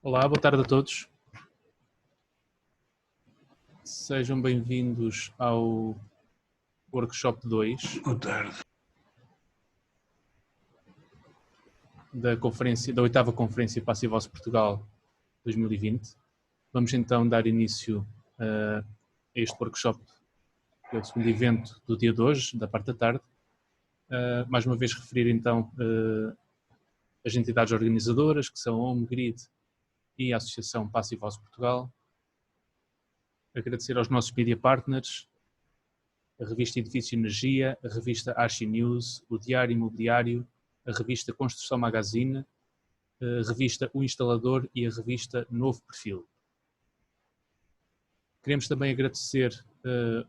Olá, boa tarde a todos. Sejam bem-vindos ao Workshop 2 Boa tarde. da 8ª Conferência Passivos Portugal 2020. Vamos então dar início a este workshop, que é o segundo evento do dia de hoje, da parte da tarde. Mais uma vez referir então as entidades organizadoras, que são a HomeGrid e a Associação Passivos Portugal. Agradecer aos nossos media partners, a revista Edifício Energia, a revista Archie News, o Diário Imobiliário, a revista Construção Magazine, a revista O Instalador e a revista Novo Perfil. Queremos também agradecer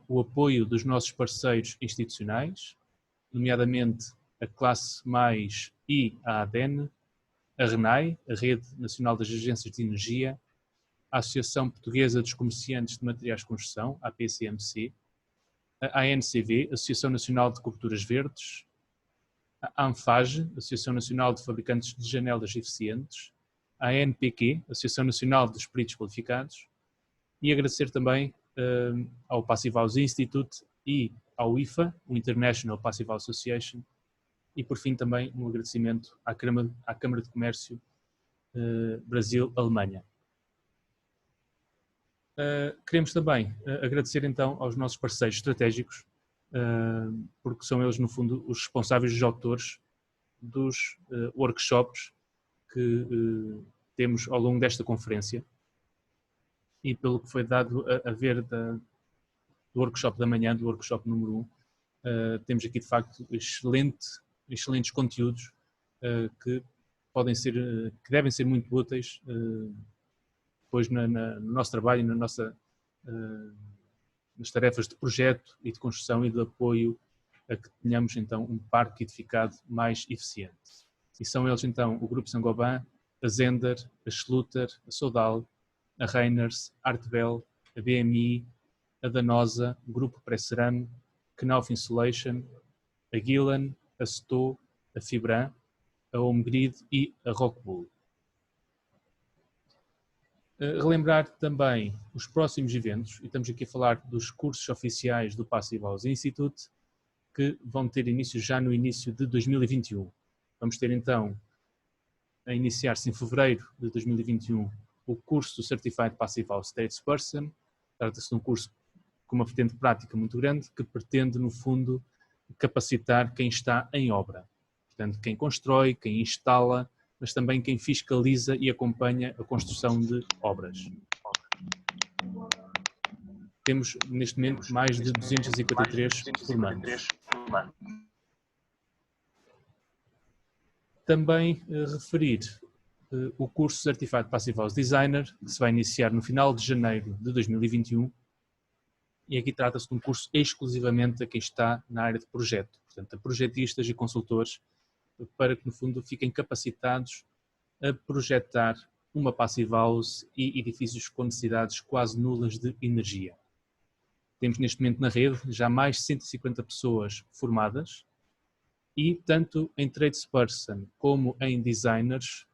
o apoio dos nossos parceiros institucionais, nomeadamente a Classe Mais e a ADEN, a RENAI, a Rede Nacional das Agências de Energia, a Associação Portuguesa dos Comerciantes de Materiais de Construção, a APCMC, a ANCV, Associação Nacional de Coberturas Verdes, a ANFAGE, Associação Nacional de Fabricantes de Janelas Eficientes, a ANPQ, Associação Nacional dos Peritos Qualificados, e agradecer também ao Passive House Institute e ao IFA, o International Passive House Association, e por fim também um agradecimento à Câmara de Comércio Brasil-Alemanha. Queremos também agradecer então aos nossos parceiros estratégicos, porque são eles no fundo os responsáveis, os autores dos workshops que temos ao longo desta conferência, e pelo que foi dado a ver do workshop da manhã, do workshop número 1, temos aqui de facto excelentes conteúdos que devem ser muito úteis depois no nosso trabalho e nas tarefas de projeto e de construção e de apoio a que tenhamos então um parque edificado mais eficiente. E são eles então o Grupo Saint-Gobain, a Zender, a Schluter, a Sodal, a Reiners, a Artbel, a BMI, a Danosa, o Grupo Presseram, Knauf Insulation, a Gillan, a Sto, a Fibran, a HomeGrid e a Rockwool. Relembrar também os próximos eventos, e estamos aqui a falar dos cursos oficiais do Passive House Institute, que vão ter início já no início de 2021. Vamos ter então, a iniciar-se em fevereiro de 2021, o curso do Certified Passive House Statesperson. Trata-se de um curso com uma vertente prática muito grande, que pretende, no fundo, capacitar quem está em obra. Portanto, quem constrói, quem instala, mas também quem fiscaliza e acompanha a construção de obras. Temos, neste momento, mais de 253 formandos. Também referir o curso Certified Passive House Designer, que se vai iniciar no final de janeiro de 2021, e aqui trata-se de um curso exclusivamente a quem está na área de projeto, portanto, a projetistas e consultores, para que, no fundo, fiquem capacitados a projetar uma Passive House e edifícios com necessidades quase nulas de energia. Temos neste momento na rede já mais de 150 pessoas formadas e tanto em tradesperson como em designers,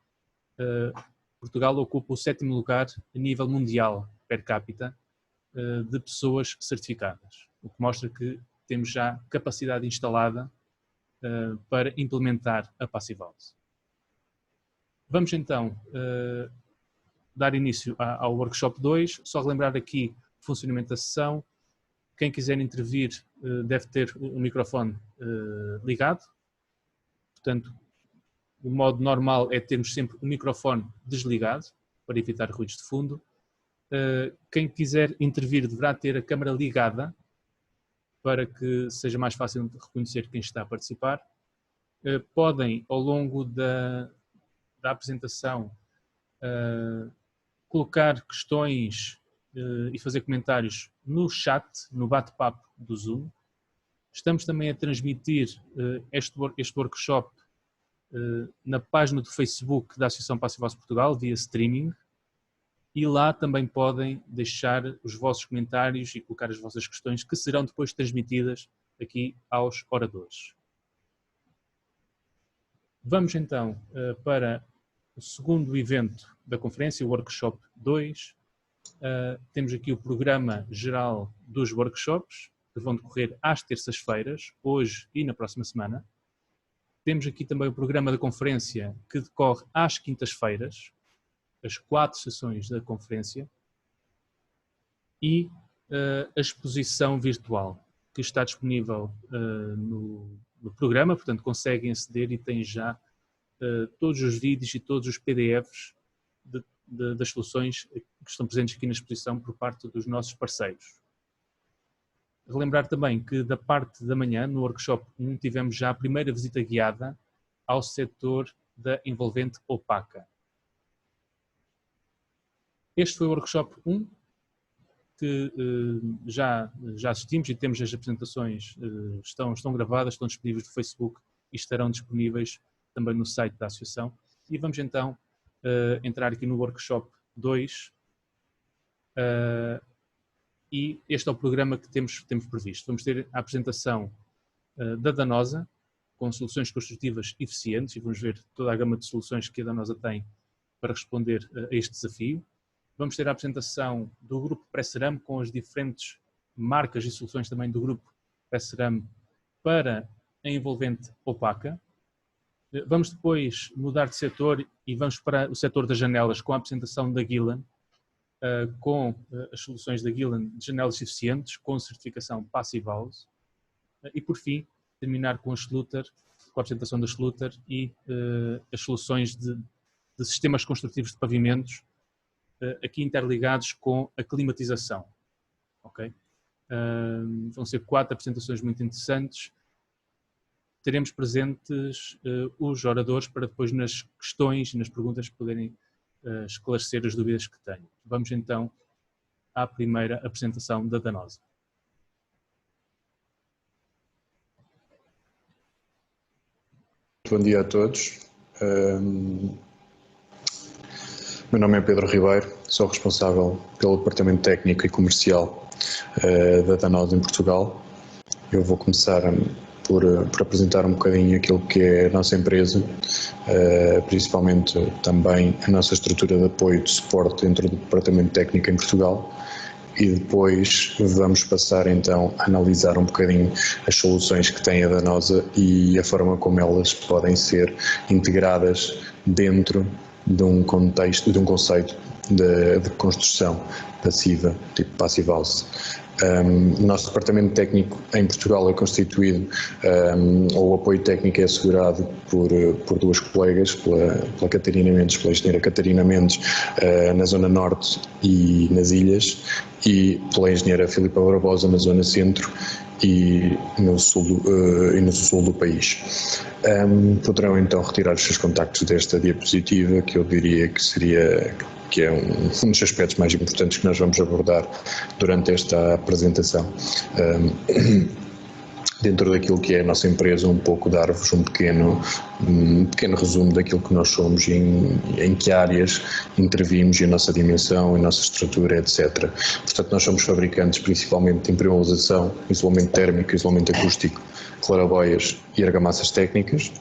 Portugal ocupa o 7º lugar a nível mundial per capita de pessoas certificadas, o que mostra que temos já capacidade instalada para implementar a Passive House. Vamos então dar início ao workshop 2, só relembrar aqui o funcionamento da sessão. Quem quiser intervir deve ter o microfone ligado, portanto o modo normal é termos sempre o microfone desligado, para evitar ruídos de fundo. Quem quiser intervir deverá ter a câmara ligada, para que seja mais fácil de reconhecer quem está a participar. Podem, ao longo da apresentação, colocar questões e fazer comentários no chat, no bate-papo do Zoom. Estamos também a transmitir este workshop na página do Facebook da Associação Passive House Portugal, via streaming, e lá também podem deixar os vossos comentários e colocar as vossas questões, que serão depois transmitidas aqui aos oradores. Vamos então para o segundo evento da conferência, o Workshop 2. Temos aqui o programa geral dos workshops, que vão decorrer às terças-feiras, hoje e na próxima semana. Temos aqui também o programa da conferência, que decorre às quintas-feiras, as 4 sessões da conferência, e a exposição virtual, que está disponível no programa, portanto conseguem aceder e têm já todos os vídeos e todos os PDFs das soluções que estão presentes aqui na exposição por parte dos nossos parceiros. Relembrar também que da parte da manhã, no Workshop 1, tivemos já a primeira visita guiada ao setor da envolvente opaca. Este foi o Workshop 1, que já assistimos e temos as apresentações, estão gravadas, estão disponíveis no Facebook e estarão disponíveis também no site da Associação. E vamos então entrar aqui no Workshop 2 e este é o programa que temos previsto. Vamos ter a apresentação da Danosa, com soluções construtivas eficientes, e vamos ver toda a gama de soluções que a Danosa tem para responder a este desafio. Vamos ter a apresentação do grupo Presseram, com as diferentes marcas e soluções também do grupo Presseram para a envolvente opaca. Vamos depois mudar de setor e vamos para o setor das janelas, com a apresentação da Gillen, com as soluções da Gillen de janelas eficientes, com certificação Passive House. E por fim, terminar com a Schluter, com a apresentação da Schluter e as soluções de sistemas construtivos de pavimentos, aqui interligados com a climatização. Okay? Vão ser 4 apresentações muito interessantes. Teremos presentes os oradores para depois nas questões e nas perguntas poderem esclarecer as dúvidas que tenham. Vamos então à primeira apresentação da Danosa. Bom dia a todos. Meu nome é Pedro Ribeiro, sou responsável pelo Departamento Técnico e Comercial da Danosa em Portugal. Eu vou começar por apresentar um bocadinho aquilo que é a nossa empresa, principalmente também a nossa estrutura de apoio de suporte dentro do Departamento Técnico em Portugal, e depois vamos passar então a analisar um bocadinho as soluções que tem a Danosa e a forma como elas podem ser integradas dentro de um contexto, de um conceito de construção passiva, tipo Passive House. O nosso departamento técnico em Portugal é constituído, ou o apoio técnico é assegurado por 2 colegas, pela Catarina Mendes, pela engenheira Catarina Mendes, na zona norte e nas ilhas, e pela engenheira Filipa Barbosa na zona centro e no sul do país. Poderão então retirar os seus contactos desta diapositiva, que eu diria que é um dos aspectos mais importantes que nós vamos abordar durante esta apresentação. Dentro daquilo que é a nossa empresa, um pouco dar-vos um pequeno resumo daquilo que nós somos e em que áreas intervimos, e a nossa dimensão, a nossa estrutura, etc. Portanto, nós somos fabricantes principalmente de impermeabilização, isolamento térmico, isolamento acústico, claraboias e argamassas técnicas.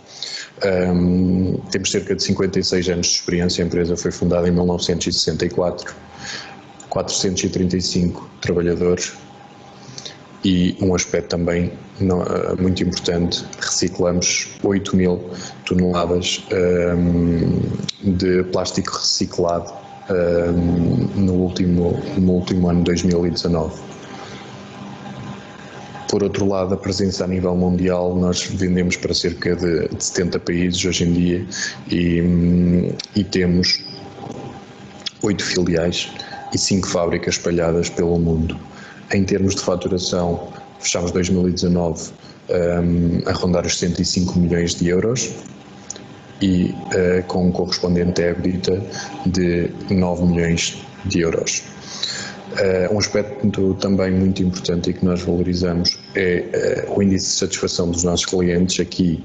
Temos cerca de 56 anos de experiência. A empresa foi fundada em 1964, 435 trabalhadores, e um aspecto também muito importante: reciclamos 8.000 toneladas de plástico reciclado no último ano 2019. Por outro lado, a presença a nível mundial, nós vendemos para cerca de 70 países hoje em dia, e temos 8 filiais e 5 fábricas espalhadas pelo mundo. Em termos de faturação, fechamos 2019 a rondar os 105 milhões de euros e com um correspondente EBITDA de 9 milhões de euros. Um aspecto também muito importante e que nós valorizamos é o índice de satisfação dos nossos clientes, aqui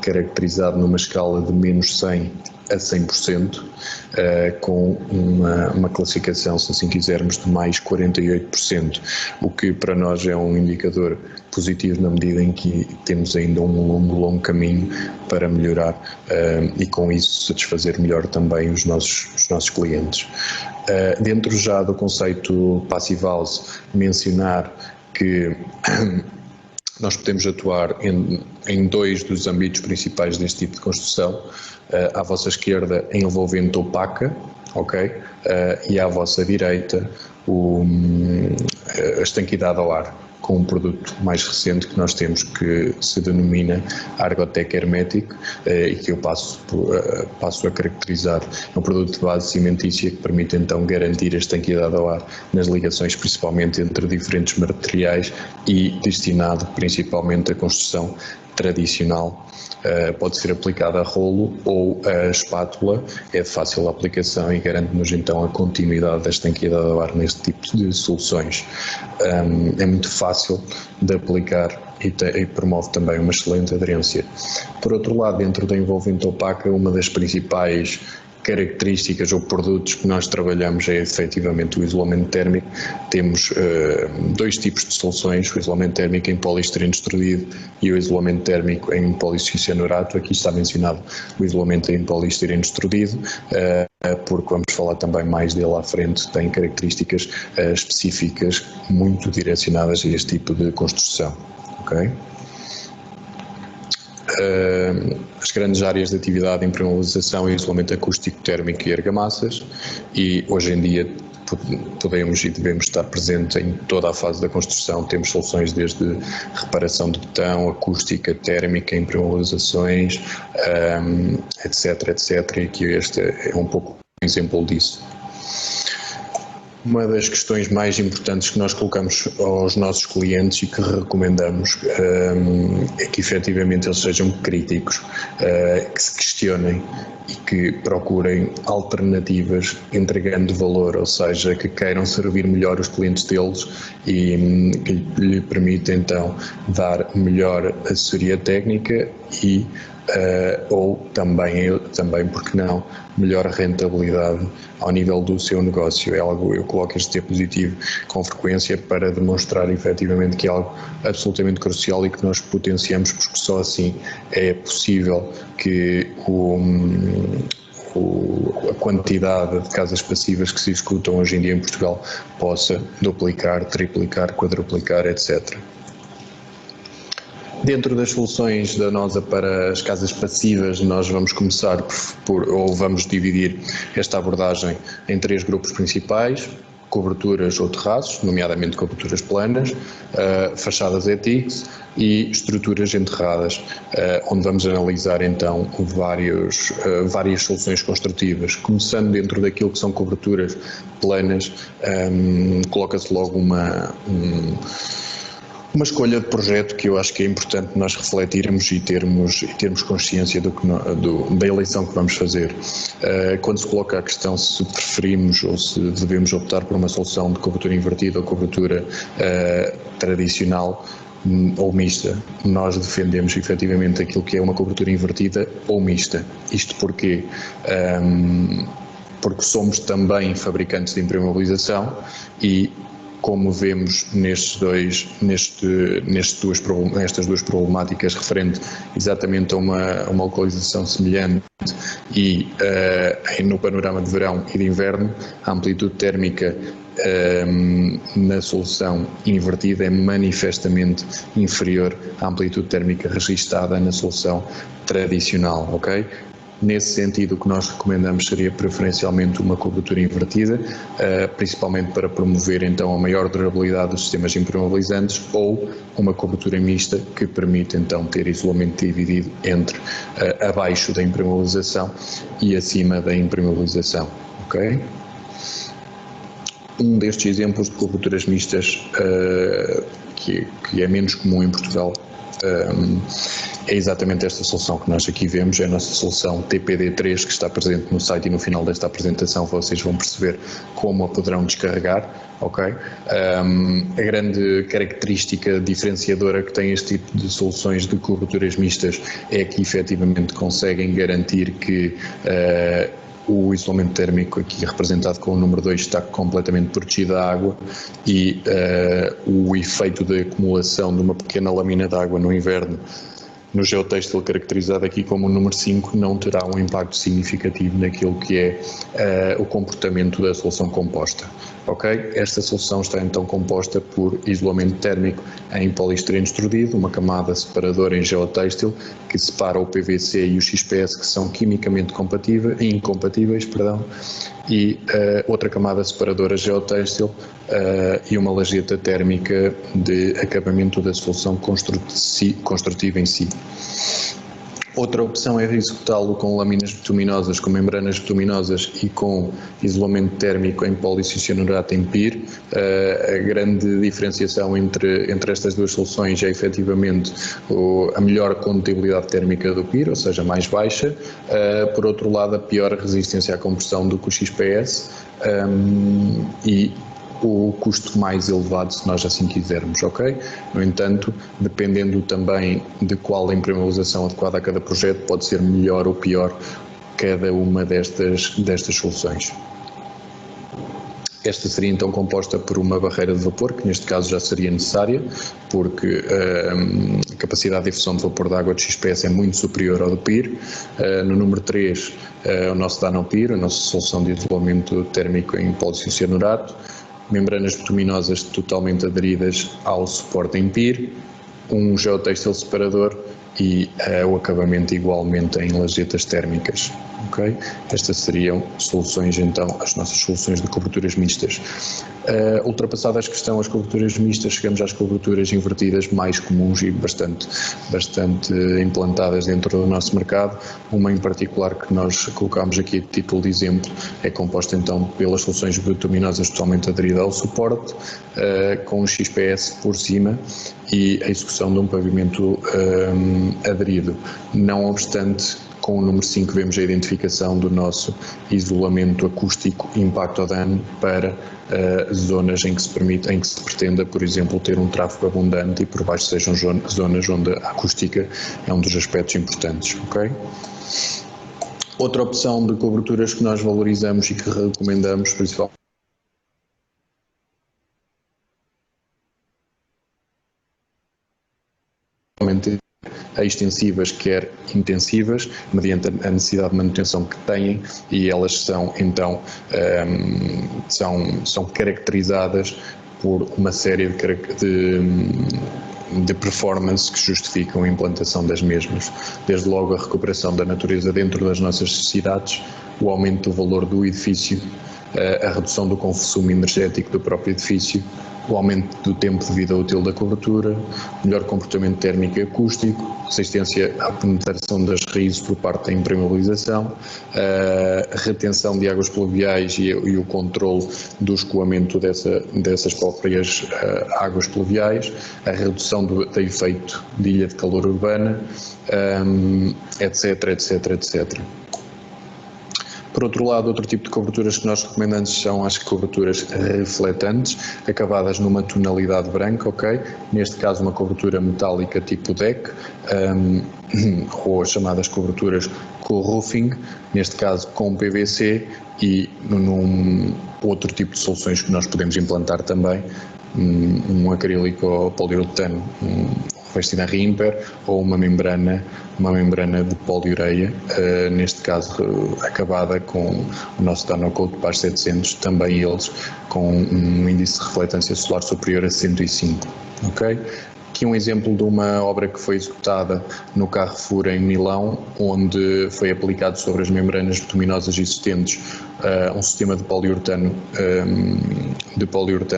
caracterizado numa escala de menos 100 a 100%, com uma classificação, se assim quisermos, de mais 48%, o que para nós é um indicador positivo na medida em que temos ainda um longo caminho para melhorar e com isso satisfazer melhor também os nossos clientes. Dentro já do conceito Passive House, mencionar que nós podemos atuar em dois dos âmbitos principais deste tipo de construção. À vossa esquerda, a envolvente opaca, ok? E à vossa direita, a estanquidade ao ar, com um produto mais recente que nós temos que se denomina Argotec Hermético e que eu passo a caracterizar. É um produto de base cimentícia que permite então garantir a estanquidade ao ar nas ligações, principalmente entre diferentes materiais e destinado principalmente à construção tradicional. Pode ser aplicada a rolo ou a espátula, é de fácil aplicação e garante-nos então a continuidade da estanquidade ao ar neste tipo de soluções. É muito fácil de aplicar e promove também uma excelente aderência. Por outro lado, dentro da envolvente opaca, uma das principais características ou produtos que nós trabalhamos é efetivamente o isolamento térmico. Temos dois tipos de soluções, o isolamento térmico em poliestireno extrudido e o isolamento térmico em policianorato. Aqui está mencionado o isolamento em poliestireno extrudido, porque vamos falar também mais dele à frente, tem características específicas muito direcionadas a este tipo de construção. Okay? As grandes áreas de atividade, impermeabilização, isolamento acústico, térmico e argamassas, e hoje em dia podemos e devemos estar presentes em toda a fase da construção. Temos soluções desde reparação de betão, acústica, térmica, impermeabilizações, etc, e aqui este é um pouco um exemplo disso. Uma das questões mais importantes que nós colocamos aos nossos clientes e que recomendamos é que efetivamente eles sejam críticos, que se questionem e que procurem alternativas entregando valor, ou seja, que queiram servir melhor os clientes deles e que lhe permita então dar melhor assessoria técnica e ou também, porque não, melhor rentabilidade ao nível do seu negócio. É algo, eu coloco este diapositivo com frequência para demonstrar efetivamente que é algo absolutamente crucial e que nós potenciamos, porque só assim é possível que a quantidade de casas passivas que se executam hoje em dia em Portugal possa duplicar, triplicar, quadruplicar, etc. Dentro das soluções da NOSA para as casas passivas, nós vamos começar ou vamos dividir esta abordagem em três grupos principais: coberturas ou terraços, nomeadamente coberturas planas, fachadas ETICS e estruturas enterradas, onde vamos analisar então várias soluções construtivas. Começando dentro daquilo que são coberturas planas, coloca-se logo uma escolha de projeto que eu acho que é importante nós refletirmos e termos consciência da eleição que vamos fazer. Quando se coloca a questão se preferimos ou se devemos optar por uma solução de cobertura invertida ou cobertura tradicional ou mista, nós defendemos efetivamente aquilo que é uma cobertura invertida ou mista. Isto porque somos também fabricantes de impermeabilização e, como vemos nestas duas problemáticas referente exatamente a uma localização semelhante e no panorama de verão e de inverno, a amplitude térmica na solução invertida é manifestamente inferior à amplitude térmica registada na solução tradicional, ok? Nesse sentido, o que nós recomendamos seria preferencialmente uma cobertura invertida, principalmente para promover então a maior durabilidade dos sistemas impermeabilizantes, ou uma cobertura mista que permite então ter isolamento dividido entre abaixo da impermeabilização e acima da impermeabilização, ok? Um destes exemplos de coberturas mistas que é menos comum em Portugal é exatamente esta solução que nós aqui vemos, é a nossa solução TPD3, que está presente no site, e no final desta apresentação vocês vão perceber como a poderão descarregar. Okay? A grande característica diferenciadora que tem este tipo de soluções de coberturas mistas é que efetivamente conseguem garantir que o isolamento térmico, aqui representado com o número 2, está completamente protegido da água, e o efeito de acumulação de uma pequena lâmina de água no inverno no geotêxtil, caracterizado aqui como o número 5, não terá um impacto significativo naquilo que é o comportamento da solução composta. Okay? Esta solução está então composta por isolamento térmico em poliestireno extrudido, uma camada separadora em geotêxtil que separa o PVC e o XPS, que são quimicamente incompatíveis, e outra camada separadora geotêxtil e uma lajeta térmica de acabamento da solução construtiva em si. Outra opção é executá-lo com lâminas bituminosas, com membranas bituminosas e com isolamento térmico em policianorato em PIR. A grande diferenciação entre estas duas soluções é efetivamente a melhor condutibilidade térmica do PIR, ou seja, mais baixa. Por outro lado, a pior resistência à compressão do que o XPS e o custo mais elevado, se nós assim quisermos, ok? No entanto, dependendo também de qual a impermeabilização adequada a cada projeto, pode ser melhor ou pior cada uma destas soluções. Esta seria então composta por uma barreira de vapor, que neste caso já seria necessária, porque a capacidade de efusão de vapor de água de XPS é muito superior ao do PIR. No número 3, o nosso DANO-PIR, a nossa solução de isolamento térmico em policianorato, membranas bituminosas totalmente aderidas ao suporte em PIR, um geotêxtil separador e o acabamento igualmente em lajetas térmicas. Okay? Estas seriam soluções, então, as nossas soluções de coberturas mistas. Ultrapassadas as questões, as coberturas mistas, chegamos às coberturas invertidas mais comuns e bastante implantadas dentro do nosso mercado. Uma em particular que nós colocamos aqui a título de exemplo é composta então pelas soluções bituminosas totalmente aderidas ao suporte, com o XPS por cima e a execução de um pavimento aderido. Não obstante, com o número 5 vemos a identificação do nosso isolamento acústico impacto ao dano para zonas em que se pretenda, por exemplo, ter um tráfego abundante e por baixo sejam zonas onde a acústica é um dos aspectos importantes. Okay? Outra opção de coberturas que nós valorizamos e que recomendamos, principalmente extensivas, quer intensivas, mediante a necessidade de manutenção que têm, e elas são então são caracterizadas por uma série de performance que justificam a implantação das mesmas, desde logo a recuperação da natureza dentro das nossas cidades, o aumento do valor do edifício, a redução do consumo energético do próprio edifício, o aumento do tempo de vida útil da cobertura, melhor comportamento térmico e acústico, resistência à penetração das raízes por parte da impermeabilização, a retenção de águas pluviais e o controle do escoamento dessas próprias águas pluviais, a redução do efeito de ilha de calor urbana, etc, etc, etc. Por outro lado, outro tipo de coberturas que nós recomendamos são as coberturas refletantes, acabadas numa tonalidade branca, ok? Neste caso uma cobertura metálica tipo deck, ou as chamadas coberturas co-roofing, neste caso com PVC, e num outro tipo de soluções que nós podemos implantar também, um acrílico ou poliuretano revestida a rímper, ou uma membrana de poliureia, neste caso acabada com o nosso DANO-COAT PAS 700, também eles com um índice de refletância solar superior a 105. Okay? Aqui um exemplo de uma obra que foi executada no Carrefour em Milão, onde foi aplicado sobre as membranas bituminosas existentes um sistema de poliuretano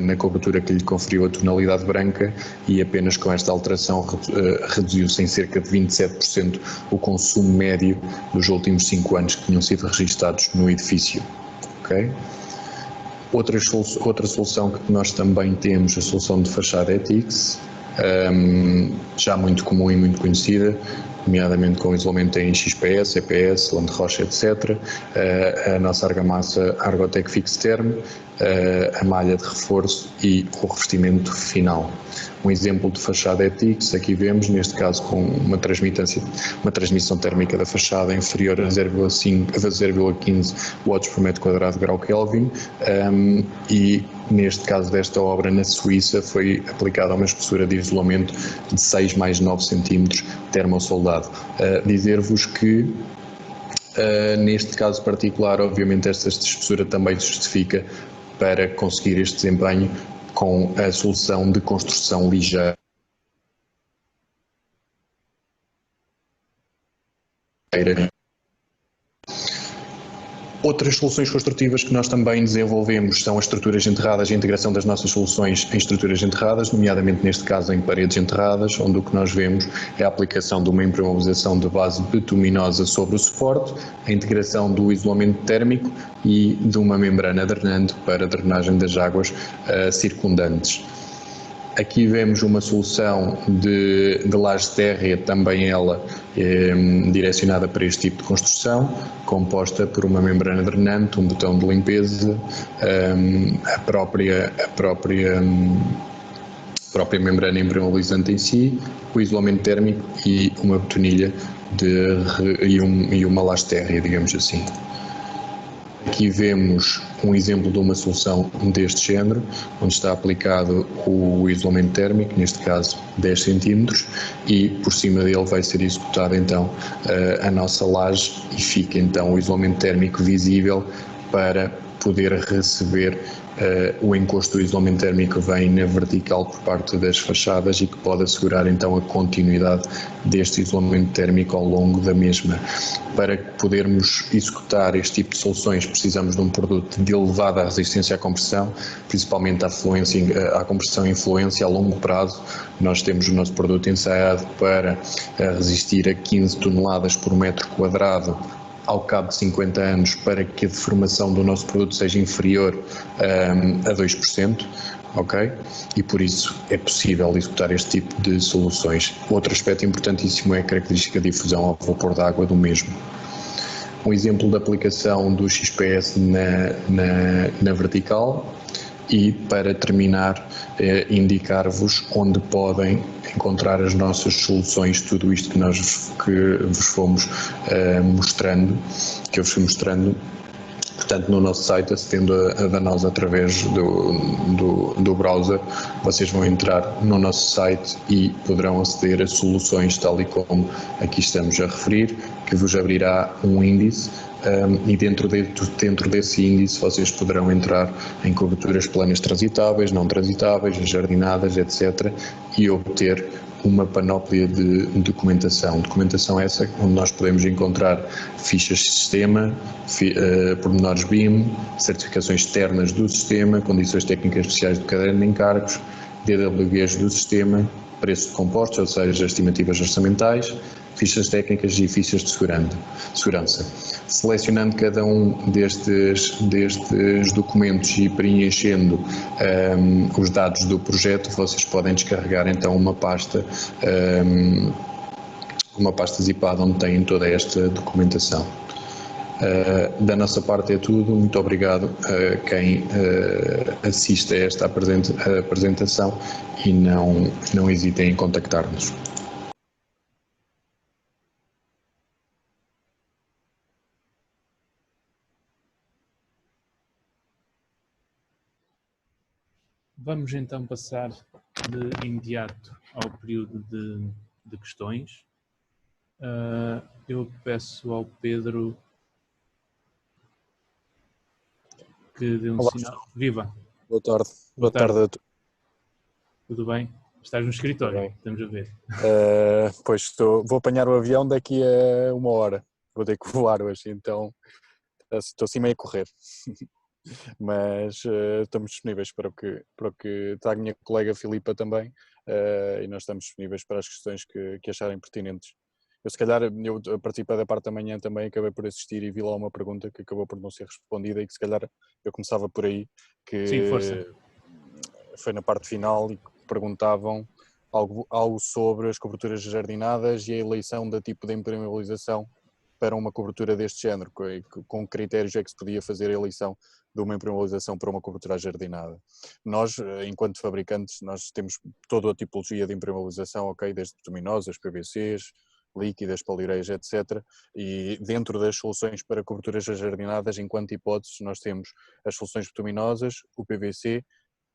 na cobertura que lhe conferiu a tonalidade branca, e apenas com esta alteração reduziu-se em cerca de 27% o consumo médio dos últimos 5 anos que tinham sido registados no edifício. Okay? Outra solução que nós também temos, a solução de fachada ETICS, já muito comum e muito conhecida, nomeadamente com isolamento em XPS, EPS, Landerroche, etc. A nossa argamassa Argotec Fixterm, a malha de reforço e o revestimento final. Um exemplo de fachada ETICS, aqui vemos, neste caso com uma transmissão térmica da fachada inferior a 0,15 watts por metro quadrado grau Kelvin, e neste caso desta obra na Suíça foi aplicada uma espessura de isolamento de 6 mais 9 cm termosoldado. Dizer-vos que neste caso particular, obviamente esta espessura também se justifica para conseguir este desempenho com a solução de construção ligeira. Outras soluções construtivas que nós também desenvolvemos são as estruturas enterradas e a integração das nossas soluções em estruturas enterradas, nomeadamente neste caso em paredes enterradas, onde o que nós vemos é a aplicação de uma impermeabilização de base bituminosa sobre o suporte, a integração do isolamento térmico e de uma membrana drenante para a drenagem das águas circundantes. Aqui vemos uma solução de laje térrea, também ela direcionada para este tipo de construção, composta por uma membrana drenante, um botão de limpeza, a própria membrana impermeabilizante em si, o isolamento térmico e uma betonilha e uma laje térrea, digamos assim. Aqui vemos um exemplo de uma solução deste género, onde está aplicado o isolamento térmico, neste caso 10 cm, e por cima dele vai ser executada então a nossa laje e fica então o isolamento térmico visível para poder receber o encosto do isolamento térmico que vem na vertical por parte das fachadas e que pode assegurar então a continuidade deste isolamento térmico ao longo da mesma. Para podermos executar este tipo de soluções precisamos de um produto de elevada resistência à compressão, principalmente à compressão e influência a longo prazo. Nós temos o nosso produto ensaiado para resistir a 15 toneladas por metro quadrado ao cabo de 50 anos, para que a deformação do nosso produto seja inferior a 2%, ok? E por isso é possível executar este tipo de soluções. Outro aspecto importantíssimo é a característica de difusão ao vapor de água do mesmo. Um exemplo de aplicação do XPS na vertical. E para terminar, indicar-vos onde podem encontrar as nossas soluções, tudo isto que vos fomos mostrando, que eu vos fui mostrando. Portanto, no nosso site, acedendo a Danosa através do browser, vocês vão entrar no nosso site e poderão aceder a soluções tal e como aqui estamos a referir, que vos abrirá um índice. E dentro desse índice vocês poderão entrar em coberturas planas transitáveis, não transitáveis, jardinadas, etc. e obter uma panóplia de documentação. Documentação essa onde nós podemos encontrar fichas de sistema, pormenores BIM, certificações externas do sistema, condições técnicas especiais do caderno de encargos, DWGs do sistema, preço de compostos, ou seja, estimativas orçamentais, fichas técnicas e fichas de segurança. Selecionando cada um destes documentos e preenchendo os dados do projeto, vocês podem descarregar então uma pasta zipada onde têm toda esta documentação. Da nossa parte é tudo. Muito obrigado a quem assiste a esta apresentação e não hesitem em contactar-nos. Vamos então passar de imediato ao período de questões. Eu peço ao Pedro que dê um sinal. Viva! Boa tarde. Boa tarde a todos. Tudo bem? Estás no escritório, estamos a ver. Pois vou apanhar o avião daqui a 1 hora. Vou ter que voar hoje, então estou assim meio a correr. Mas estamos disponíveis para o que está a minha colega Filipa também, e nós estamos disponíveis para as questões que acharem pertinentes. Eu participei da parte da manhã também, acabei por assistir e vi lá uma pergunta que acabou por não ser respondida e que se calhar eu começava por aí, que Sim, força. Foi na parte final e perguntavam algo sobre as coberturas jardinadas e a eleição da tipo de impermeabilização para uma cobertura deste género, com critérios é que se podia fazer a eleição de uma impermeabilização para uma cobertura jardinada. Nós, enquanto fabricantes, nós temos toda a tipologia de impermeabilização, ok, desde bituminosas, PVCs, líquidas, poliureias, etc. E dentro das soluções para coberturas jardinadas, enquanto hipóteses, nós temos as soluções bituminosas, o PVC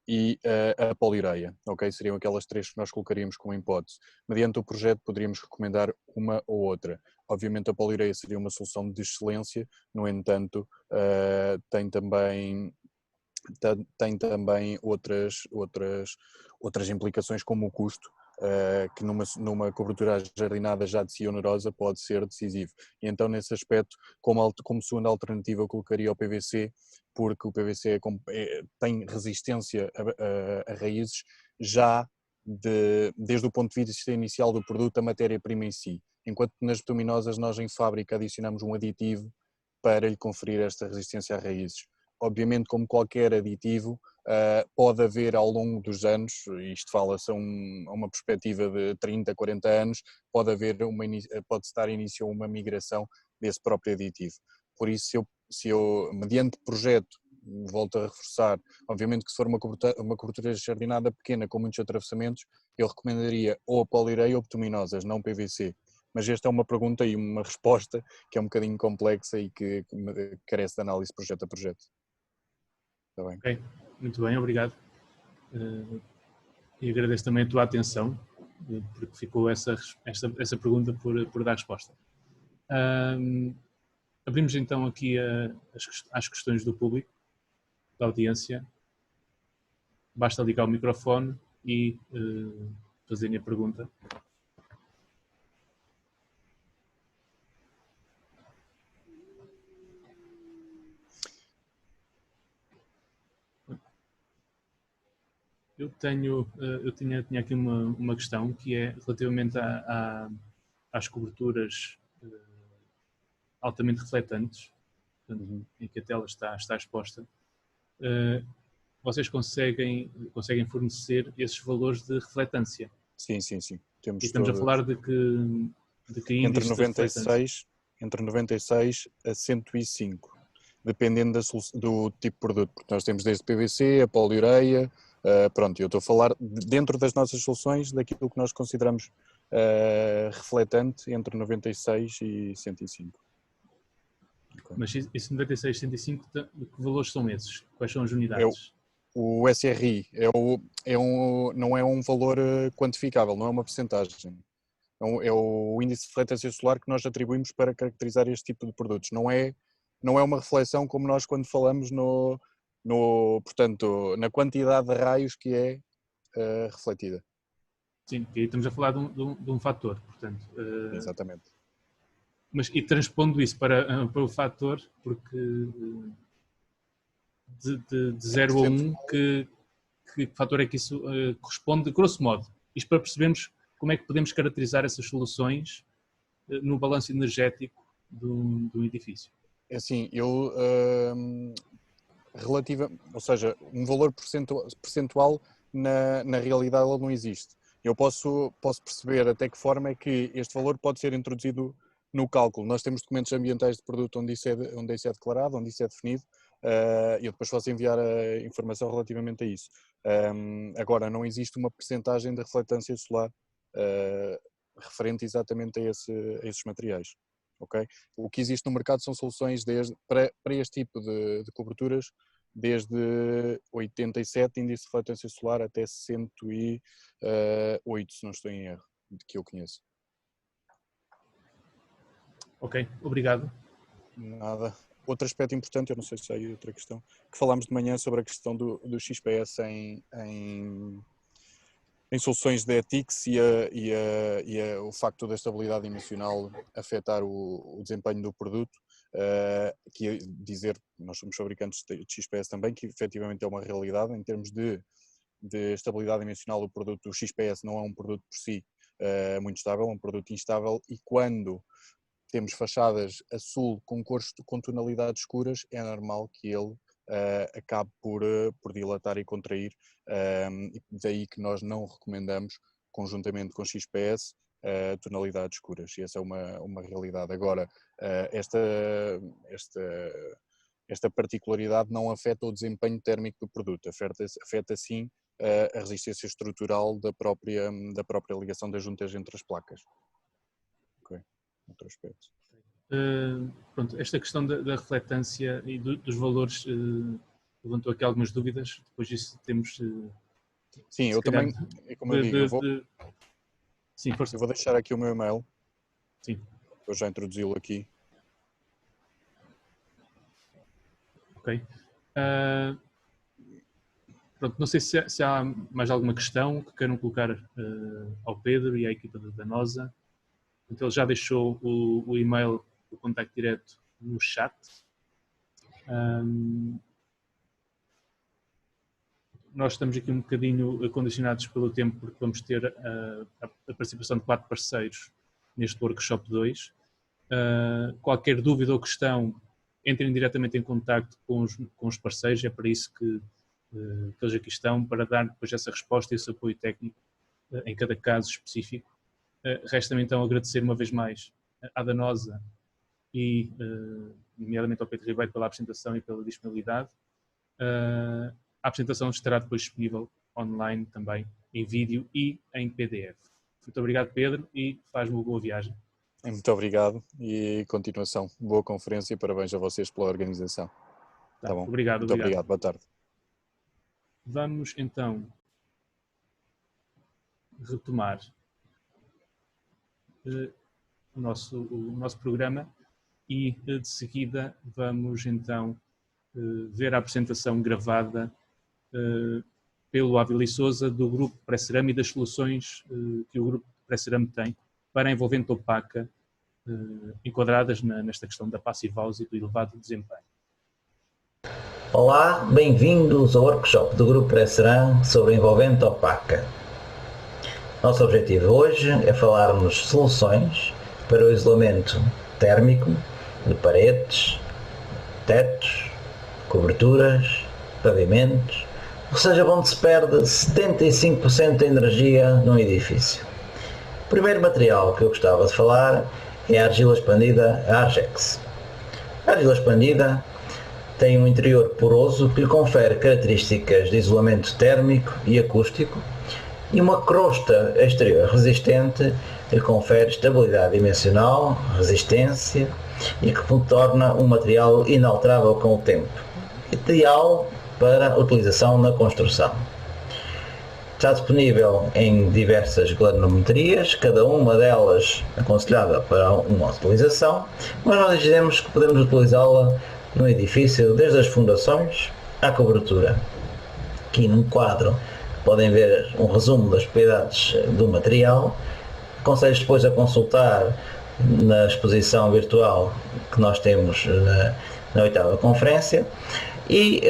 e a poliureia, ok? Seriam aquelas três que nós colocaríamos como hipótese. Mediante o projeto poderíamos recomendar uma ou outra. Obviamente a poliureia seria uma solução de excelência, no entanto tem também outras implicações como o custo, que numa cobertura jardinada já de si onerosa pode ser decisivo. E então nesse aspecto, como segunda alternativa eu colocaria o PVC, porque o PVC tem resistência a raízes já desde o ponto de vista inicial do produto, a matéria-prima em si. Enquanto nas bituminosas nós em fábrica adicionamos um aditivo para lhe conferir esta resistência a raízes. Obviamente, como qualquer aditivo, pode haver ao longo dos anos, isto fala-se a uma perspectiva de 30, 40 anos, pode-se dar início a uma migração desse próprio aditivo. Por isso, se eu mediante projeto, volto a reforçar, obviamente que se for uma cobertura jardinada pequena com muitos atravessamentos, eu recomendaria ou a poliureia ou bituminosas, não PVC. Mas esta é uma pergunta e uma resposta que é um bocadinho complexa e que carece de análise projeto a projeto. Está bem? Ok, muito bem, obrigado. E agradeço também a tua atenção, porque ficou essa pergunta por dar resposta. Abrimos então aqui as questões do público, da audiência. Basta ligar o microfone e fazerem a pergunta. Eu tinha aqui uma questão que é relativamente às coberturas altamente refletantes, portanto, em que a tela está exposta. Vocês conseguem fornecer esses valores de refletância? Sim. Temos e estamos a falar de que índices de refletância? Entre 96 a 105, dependendo do tipo de produto, porque nós temos desde PVC, a poliureia, pronto, eu estou a falar dentro das nossas soluções daquilo que nós consideramos refletante entre 96 e 105. Okay. Mas esse 96 e 105, que valores são esses? Quais são as unidades? O SRI não é um valor quantificável, não é uma percentagem. É o índice de refletância solar que nós atribuímos para caracterizar este tipo de produtos. Não é uma reflexão como nós quando falamos portanto, na quantidade de raios que é refletida. Sim, e estamos a falar de um fator, portanto. Exatamente. Mas e transpondo isso para o fator, porque de 0 a 1, que fator é que isso corresponde, grosso modo? Isto para percebermos como é que podemos caracterizar essas soluções no balanço energético do edifício. É assim, ou seja, um valor percentual na realidade ele não existe. Eu posso perceber até que forma é que este valor pode ser introduzido no cálculo. Nós temos documentos ambientais de produto onde isso é declarado, onde isso é definido, e eu depois posso enviar a informação relativamente a isso. Agora, não existe uma percentagem de refletância solar referente exatamente a esses materiais. Okay? O que existe no mercado são soluções para este tipo de coberturas, desde 87 índice de refletância solar até 108, se não estou em erro, de que eu conheço. Ok, obrigado. Nada. Outro aspecto importante, eu não sei se há aí outra questão, que falámos de manhã sobre a questão do XPS em soluções de ETICS e o facto da estabilidade emocional afetar o desempenho do produto, que dizer, nós somos fabricantes de XPS também, que efetivamente é uma realidade em termos de estabilidade emocional. O produto, o XPS não é um produto por si muito estável, é um produto instável, e quando temos fachadas a sul com tonalidades escuras, é normal que ele acabe por dilatar e contrair, e daí que nós não recomendamos conjuntamente com XPS, tonalidades escuras, e essa é uma realidade. Agora, esta particularidade não afeta o desempenho térmico do produto, afeta sim a resistência estrutural da própria ligação das juntas entre as placas. Ok, outro aspecto. Pronto, esta questão da refletância e dos valores levantou aqui algumas dúvidas, depois disso temos... Sim, eu também, como eu digo, Sim, força. Eu vou deixar aqui o meu e-mail. Sim. Eu já introduzi-lo aqui. Ok. Pronto, não sei se há mais alguma questão que queiram colocar ao Pedro e à equipa da Danosa. Então, ele já deixou o e-mail, o contacto direto no chat. Nós estamos aqui um bocadinho condicionados pelo tempo, porque vamos ter a participação de 4 parceiros neste Workshop 2. Qualquer dúvida ou questão, entrem diretamente em contacto com os parceiros, é para isso que eles aqui estão, para dar depois essa resposta e esse apoio técnico em cada caso específico. Resta-me então agradecer uma vez mais à Danosa e, nomeadamente ao Pedro Ribeiro, pela apresentação e pela disponibilidade. A apresentação estará depois disponível online também, em vídeo e em PDF. Muito obrigado, Pedro, e faz-me uma boa viagem. Muito obrigado e continuação. Boa conferência e parabéns a vocês pela organização. Tá bom. Obrigado. Muito obrigado. Boa tarde. Vamos então retomar o nosso programa e de seguida vamos então ver a apresentação gravada pelo Ávila e Sousa do grupo Presseram e das soluções que o grupo Presseram tem para a envolvente opaca enquadradas nesta questão da Passive House e do elevado desempenho. Olá, bem-vindos ao workshop do grupo Presseram sobre a envolvente opaca. Nosso objetivo hoje é falarmos soluções para o isolamento térmico de paredes, tetos, coberturas, pavimentos, ou seja, onde se perde 75% da energia num edifício. O primeiro material que eu gostava de falar é a argila expandida Argex. A argila expandida tem um interior poroso que lhe confere características de isolamento térmico e acústico e uma crosta exterior resistente que lhe confere estabilidade dimensional, resistência e que torna um material inalterável com o tempo, ideal para utilização na construção. Está disponível em diversas granulometrias, cada uma delas aconselhada para uma utilização, mas nós dizemos que podemos utilizá-la no edifício desde as fundações à cobertura. Aqui num quadro podem ver um resumo das propriedades do material. Aconselho depois a consultar na exposição virtual que nós temos na 8ª conferência. E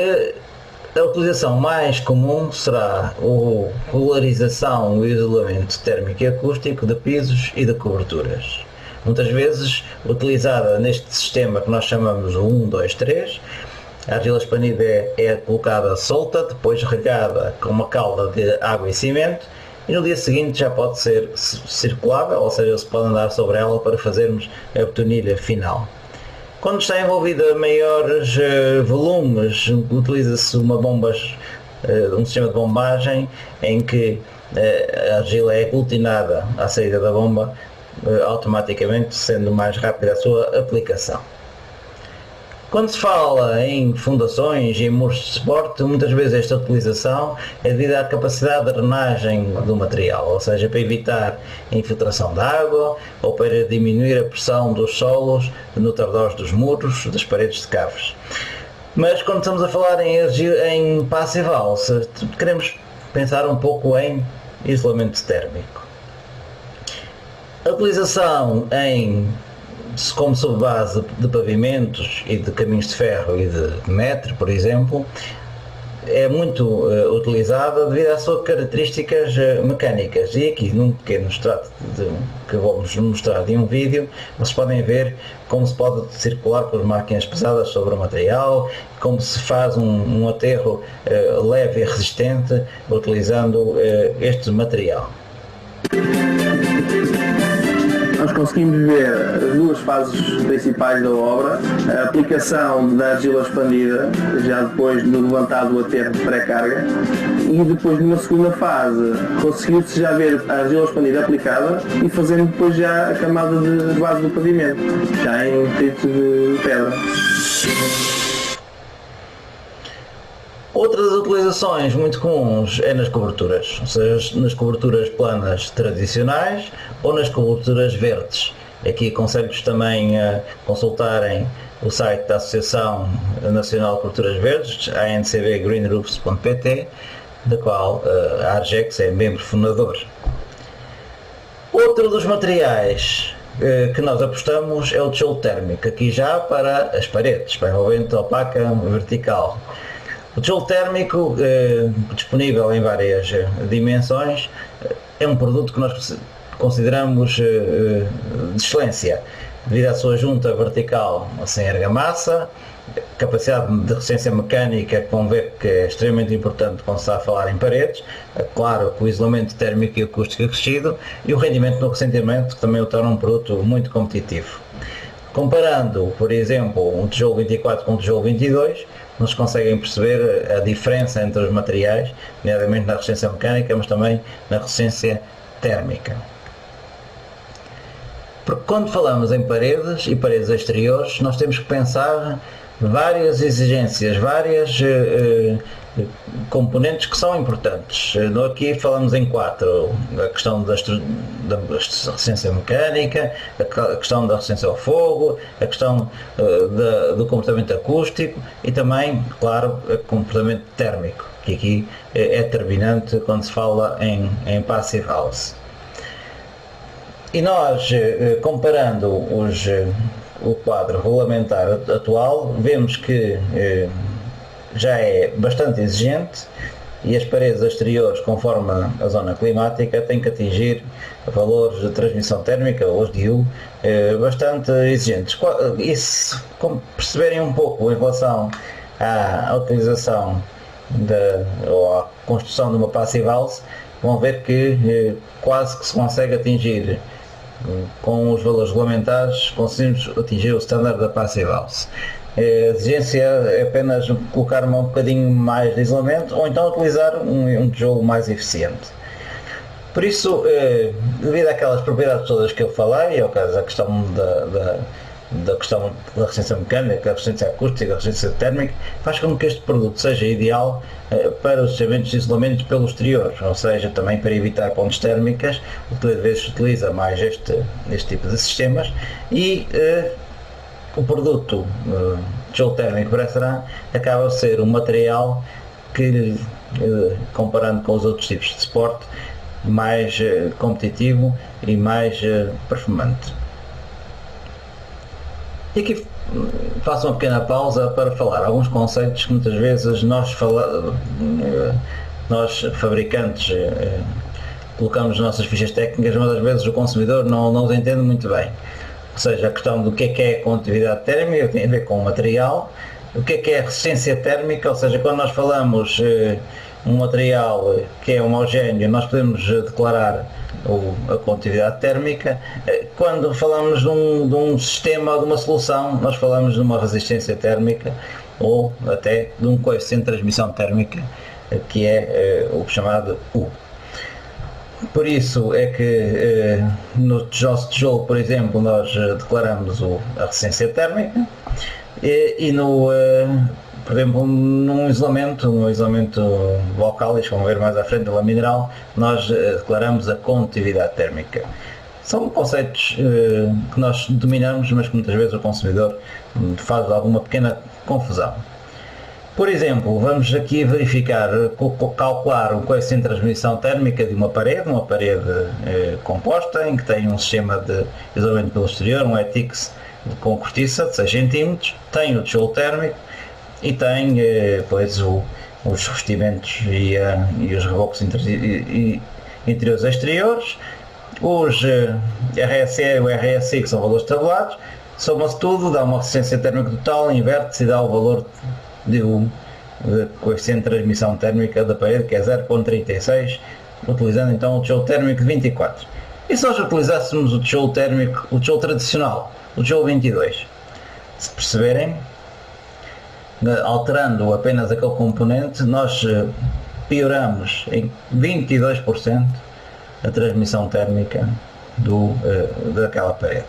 a utilização mais comum será a regularização e isolamento térmico e acústico de pisos e de coberturas. Muitas vezes utilizada neste sistema que nós chamamos o 1, 2, 3, a argila expandida é colocada solta, depois regada com uma calda de água e cimento, e no dia seguinte já pode ser circulável, ou seja, se pode andar sobre ela para fazermos a betonilha final. Quando está envolvida maiores volumes, utiliza-se um sistema de bombagem em que a argila é aglutinada à saída da bomba automaticamente, sendo mais rápida a sua aplicação. Quando se fala em fundações e em muros de suporte, muitas vezes esta utilização é devido à capacidade de drenagem do material, ou seja, para evitar a infiltração de água ou para diminuir a pressão dos solos no tardós dos muros, das paredes de caves. Mas quando estamos a falar em Passive House, queremos pensar um pouco em isolamento térmico. A utilização como subbase de pavimentos e de caminhos de ferro e de metro, por exemplo, é muito utilizada devido às suas características mecânicas. E aqui num pequeno extrato que vou-vos mostrar de um vídeo, vocês podem ver como se pode circular com as máquinas pesadas sobre o material, como se faz um aterro leve e resistente utilizando este material. Nós conseguimos ver as duas fases principais da obra, a aplicação da argila expandida, já depois do levantado do aterro de pré-carga, e depois numa segunda fase conseguiu-se já ver a argila expandida aplicada e fazendo depois já a camada de base do pavimento, já em teto de pedra. Outras utilizações muito comuns é nas coberturas, ou seja, nas coberturas planas tradicionais ou nas coberturas verdes. Aqui aconselho-vos também a consultarem o site da Associação Nacional de Coberturas Verdes, ancbgreenroofs.pt, da qual a Argex é membro fundador. Outro dos materiais que nós apostamos é o tijolo térmico, aqui já para as paredes, para envolvente opaca vertical. O tijolo térmico, disponível em várias dimensões, é um produto que nós consideramos de excelência, devido à sua junta vertical sem argamassa, capacidade de resistência mecânica, que vão ver que é extremamente importante quando se está a falar em paredes, claro, com o isolamento térmico e acústico acrescido, e o rendimento no ressentimento, que também o torna um produto muito competitivo. Comparando, por exemplo, um tijolo 24 com um tijolo 22, nós conseguem perceber a diferença entre os materiais, nomeadamente na resistência mecânica, mas também na resistência térmica. Porque quando falamos em paredes e paredes exteriores, nós temos que pensar várias exigências, várias componentes que são importantes. Aqui falamos em 4, a questão da resistência mecânica, a questão da resistência ao fogo, a questão do comportamento acústico e também, claro, o comportamento térmico, que aqui é determinante quando se fala em Passive House. E nós, comparando o quadro regulamentar atual, vemos que já é bastante exigente e as paredes exteriores, conforme a zona climática, têm que atingir valores de transmissão térmica, os DIU, bastante exigentes. E se perceberem um pouco em relação à utilização ou à construção de uma passive house, vão ver que quase que se consegue atingir, com os valores regulamentares, conseguimos atingir o standard da passive house. A exigência é apenas colocar um bocadinho mais de isolamento ou então utilizar um tijolo mais eficiente. Por isso, devido àquelas propriedades todas que eu falei, ao caso da questão da resistência mecânica, da resistência acústica, da resistência térmica, faz com que este produto seja ideal para os sistemas de isolamento pelo exterior, ou seja, também para evitar pontes térmicas, às vezes se utiliza mais este tipo de sistemas e o produto tijolo térmico Bresseran acaba de ser um material que, comparando com os outros tipos de suporte, mais competitivo e mais performante. E aqui faço uma pequena pausa para falar alguns conceitos que muitas vezes nós fabricantes colocamos nas nossas fichas técnicas, mas às vezes o consumidor não os entende muito bem. Ou seja, a questão do que é a condutividade térmica tem a ver com o material, o que é a resistência térmica, ou seja, quando nós falamos um material que é homogéneo, nós podemos declarar a condutividade térmica. Quando falamos de um sistema, de uma solução, nós falamos de uma resistência térmica ou até de um coeficiente de transmissão térmica, que é o chamado U. Por isso é que no nosso tijolo, por exemplo, nós declaramos a resistência térmica e por exemplo, num isolamento local, isto vão ver mais à frente da mineral, nós declaramos a condutividade térmica. São conceitos que nós dominamos, mas que muitas vezes o consumidor faz alguma pequena confusão. Por exemplo, vamos aqui verificar, calcular o coeficiente de transmissão térmica de uma parede composta, em que tem um sistema de isolamento pelo exterior, um ETICS com cortiça de 6 cm, tem o tijolo térmico e tem depois os revestimentos e os rebocos interiores e exteriores, os RSE e o RSI, que são valores tabulados, soma-se tudo, dá uma resistência térmica total, inverte-se e dá o valor de coeficiente de transmissão térmica da parede, que é 0.36 utilizando então o tijolo térmico de 24. E se nós utilizássemos o tijolo térmico, o tijolo tradicional, o tijolo 22, se perceberem, alterando apenas aquele componente, nós pioramos em 22% a transmissão térmica daquela parede,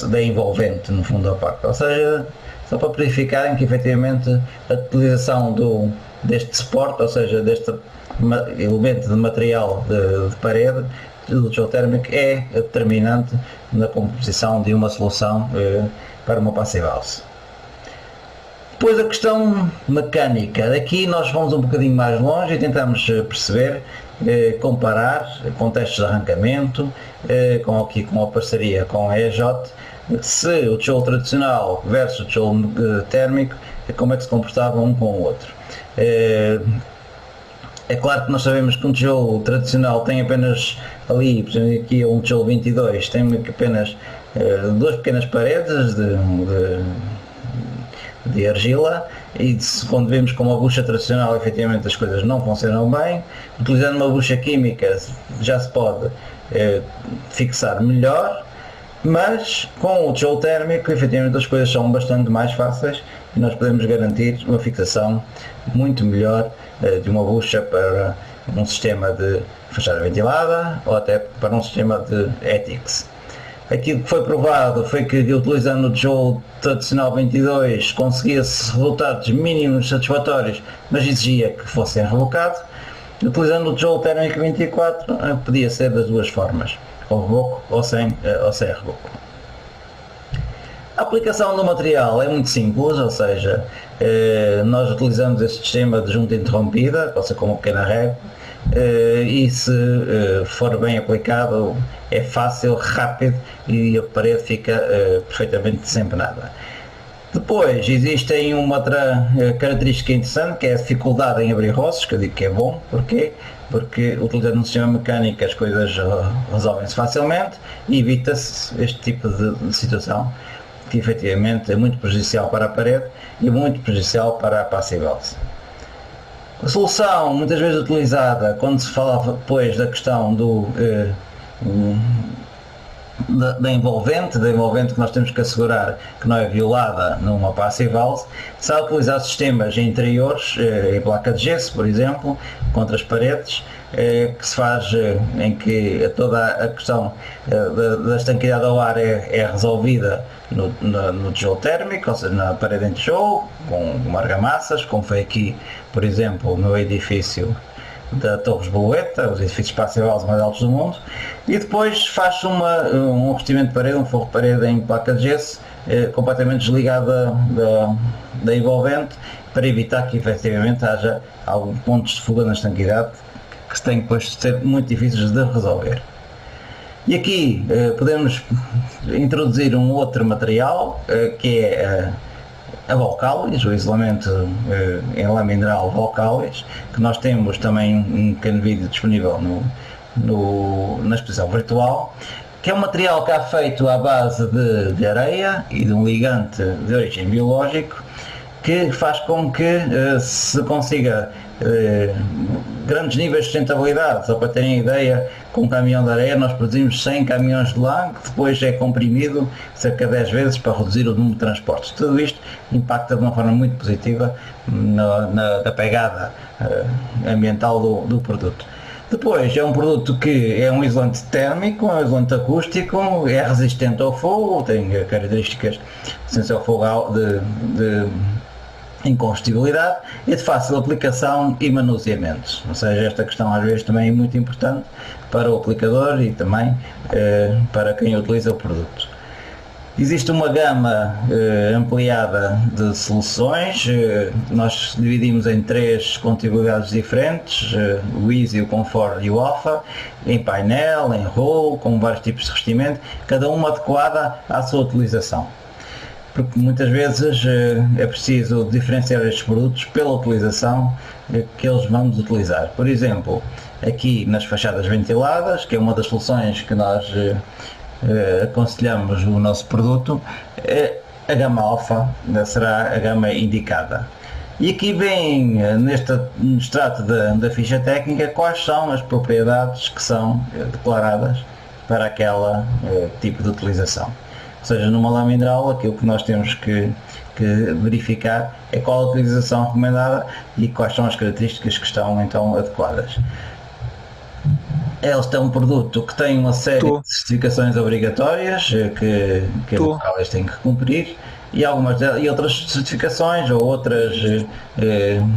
da envolvente no fundo opaco. Ou seja, só para verificarem que efetivamente a utilização deste suporte, ou seja, deste elemento de material de parede, do tijolo térmico, é determinante na composição de uma solução para uma passive house. Depois a questão mecânica, aqui nós vamos um bocadinho mais longe e tentamos perceber, comparar com testes de arrancamento, com a parceria com a EJ, se o tijolo tradicional versus o tijolo térmico, como é que se comportavam um com o outro. É claro que nós sabemos que um tijolo tradicional tem apenas ali, por exemplo, aqui um tijolo 22, tem apenas duas pequenas paredes de argila, e quando vemos com uma bucha tradicional efetivamente as coisas não funcionam bem. Utilizando uma bucha química já se pode fixar melhor, mas com o tijolo térmico efetivamente as coisas são bastante mais fáceis e nós podemos garantir uma fixação muito melhor de uma bucha para um sistema de fachada ventilada ou até para um sistema de ETICS. Aquilo que foi provado foi que utilizando o tijolo tradicional 22 conseguia-se resultados mínimos satisfatórios, mas exigia que fossem revocados. Utilizando o tijolo térmico 24 podia ser das duas formas, ou revoco ou sem revoco. A aplicação do material é muito simples, ou seja, nós utilizamos este sistema de junta interrompida, pode ser com uma pequena régua, e se for bem aplicado é fácil, rápido e a parede fica perfeitamente desempenada. Depois existem uma outra característica interessante, que é a dificuldade em abrir roços, que eu digo que é bom. Porquê? Porque utilizando um sistema mecânico as coisas resolvem-se facilmente e evita-se este tipo de situação, que efetivamente é muito prejudicial para a parede e muito prejudicial para a passive house. A solução muitas vezes utilizada quando se fala depois da questão da envolvente que nós temos que assegurar que não é violada numa passive house, se há utilizar sistemas interiores, em placa de gesso, por exemplo, contra as paredes, que se faz em que toda a questão da estanqueidade ao ar é resolvida no tijolo térmico, ou seja, na parede em tijolo, com argamassas, como foi aqui, por exemplo, no edifício da Torres Boleta, os edifícios passive house mais altos do mundo, e depois faz-se um revestimento de parede, um forro de parede em placa de gesso, completamente desligado da envolvente, para evitar que efetivamente haja alguns pontos de fuga na estanqueidade que têm depois de ser muito difíceis de resolver. E aqui podemos introduzir um outro material, que é a Volcalis, o isolamento em lã mineral Volcalis, que nós temos também um pequeno vídeo disponível na exposição virtual, que é um material que é feito à base de areia e de um ligante de origem biológico, que faz com que se consiga grandes níveis de sustentabilidade. Só para terem ideia, com um caminhão de areia nós produzimos 100 caminhões de lã, que depois é comprimido cerca de 10 vezes para reduzir o número de transportes. Tudo isto impacta de uma forma muito positiva na pegada ambiental do produto. Depois é um produto que é um isolante térmico, é um isolante acústico, é resistente ao fogo, tem características de resistência ao fogo de incombustibilidade e de fácil aplicação e manuseamento. Ou seja, esta questão às vezes também é muito importante para o aplicador e também para quem utiliza o produto. Existe uma gama ampliada de soluções, nós dividimos em 3 compatibilidades diferentes, o Easy, o Comfort e o Alpha, em painel, em roll, com vários tipos de revestimento, cada uma adequada à sua utilização. Porque muitas vezes é preciso diferenciar estes produtos pela utilização que eles vamos utilizar. Por exemplo, aqui nas fachadas ventiladas, que é uma das soluções que nós aconselhamos o nosso produto, a gama alfa será a gama indicada. E aqui vem, neste extrato da ficha técnica, quais são as propriedades que são declaradas para aquela tipo de utilização. Ou seja, numa lâmina hidral, aquilo que nós temos que verificar é qual a utilização recomendada e quais são as características que estão então adequadas. Eles têm um produto que tem uma série de certificações obrigatórias que eles têm que cumprir e outras certificações ou outras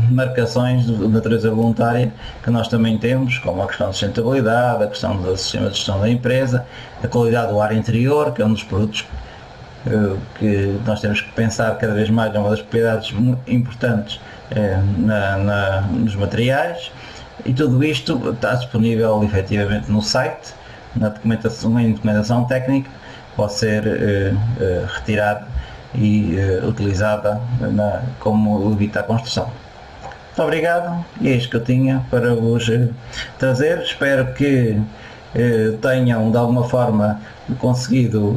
marcações de natureza voluntária que nós também temos, como a questão de sustentabilidade, a questão do sistema de gestão da empresa, a qualidade do ar interior, que é um dos produtos que nós temos que pensar cada vez mais, é uma das propriedades importantes nos materiais, e tudo isto está disponível efetivamente no site, na documentação técnica, pode ser retirada e utilizada como levita à construção. Muito obrigado, e é isto que eu tinha para vos trazer. Espero que tenham de alguma forma conseguido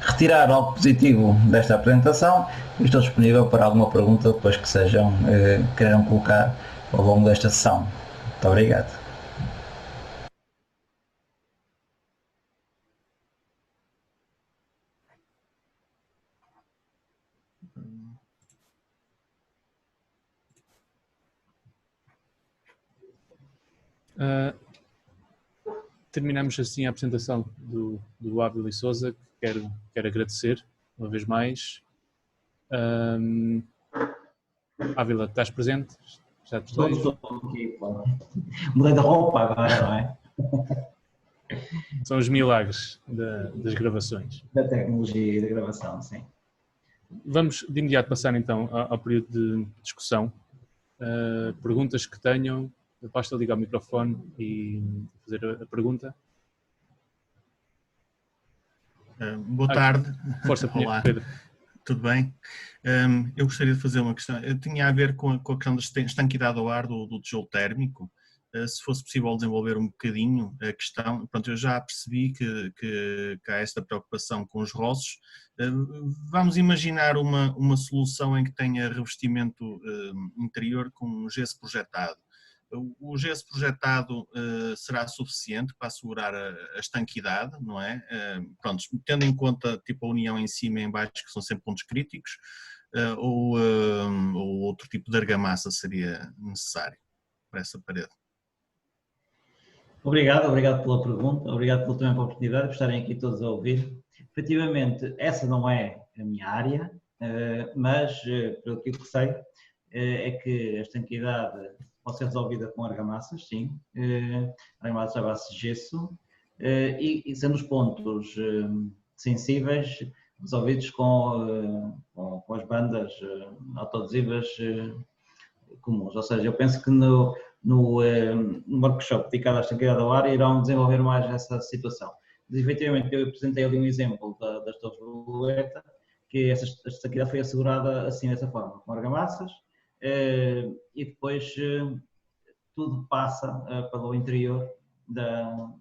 retirar algo positivo desta apresentação e estou disponível para alguma pergunta depois que queiram colocar ao longo desta sessão. Muito obrigado. Terminamos assim a apresentação do Ávila e Sousa, que quero agradecer uma vez mais. Ávila, estás presente? Já te vejo? Estou aqui, mudei de roupa agora, não é? São os milagres das gravações. Da tecnologia e da gravação, sim. Vamos de imediato passar então ao período de discussão. Perguntas que tenham, basta ligar o microfone e fazer a pergunta. Boa tarde. Força, Olá. Pedro. Tudo bem? Eu gostaria de fazer uma questão. Tinha a ver com a questão da estanqueidade ao ar do tijolo térmico. Se fosse possível desenvolver um bocadinho a questão. Pronto, eu já percebi que há esta preocupação com os roços. Vamos imaginar uma solução em que tenha revestimento interior com gesso projetado. O gesso projetado será suficiente para assegurar a estanquidade, não é? Pronto, tendo em conta tipo, a união em cima e em baixo, que são sempre pontos críticos, ou outro tipo de argamassa seria necessário para essa parede? Obrigado pela pergunta, obrigado também pela oportunidade de estarem aqui todos a ouvir. Efetivamente, essa não é a minha área, mas pelo que eu sei, é que a estanquidade pode ser resolvida com argamassas, sim, argamassas à base de gesso, e sendo os pontos sensíveis resolvidos com as bandas autoadesivas comuns. Ou seja, eu penso que no workshop dedicado à estanquidade ao ar irão desenvolver mais essa situação. Mas, efetivamente, eu apresentei ali um exemplo das torres de borboleta, que essa estanquidade foi assegurada assim dessa forma, com argamassas, e depois tudo passa pelo interior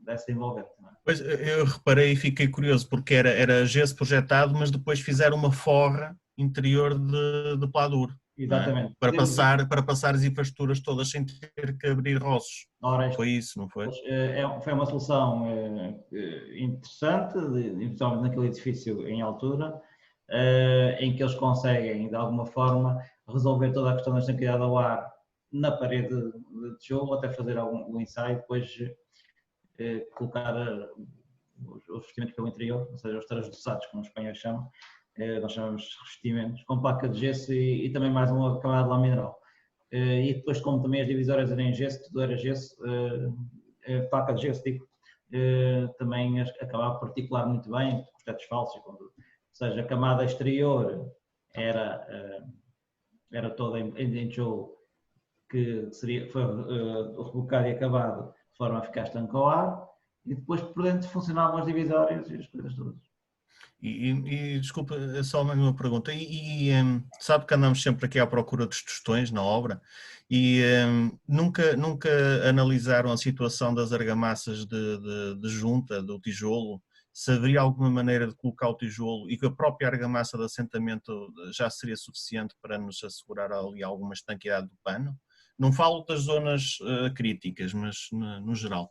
dessa envolvente. Não é? Pois, eu reparei e fiquei curioso, porque era gesso projetado, mas depois fizeram uma forra interior de pladur. Exatamente. É? Para passar as infraestruturas todas sem ter que abrir roços. Foi isso, não foi? Foi uma solução interessante, especialmente naquele edifício em altura, em que eles conseguem, de alguma forma, resolver toda a questão da estanquidade ao ar na parede de tijolo, até fazer algum ensaio, depois colocar os revestimentos pelo interior, ou seja, os transdoçados, como os espanhóis chamam, nós chamamos de revestimentos, com placa de gesso e também mais uma camada de lã mineral. E depois, como também as divisórias eram em gesso, tudo era gesso, placa de gesso, digo, também acabava por articular muito bem, com os tetos falsos, ou seja, a camada exterior era toda em tijolo, que foi rebocado e acabado de forma a ficar estanque ao ar, e depois por dentro funcionavam as divisórias e as coisas todas. E desculpa, só uma pergunta, sabe que andamos sempre aqui à procura dos tostões na obra e nunca analisaram a situação das argamassas de junta do tijolo, se haveria alguma maneira de colocar o tijolo e que a própria argamassa de assentamento já seria suficiente para nos assegurar ali alguma estanquidade do pano. Não falo das zonas críticas, mas no geral.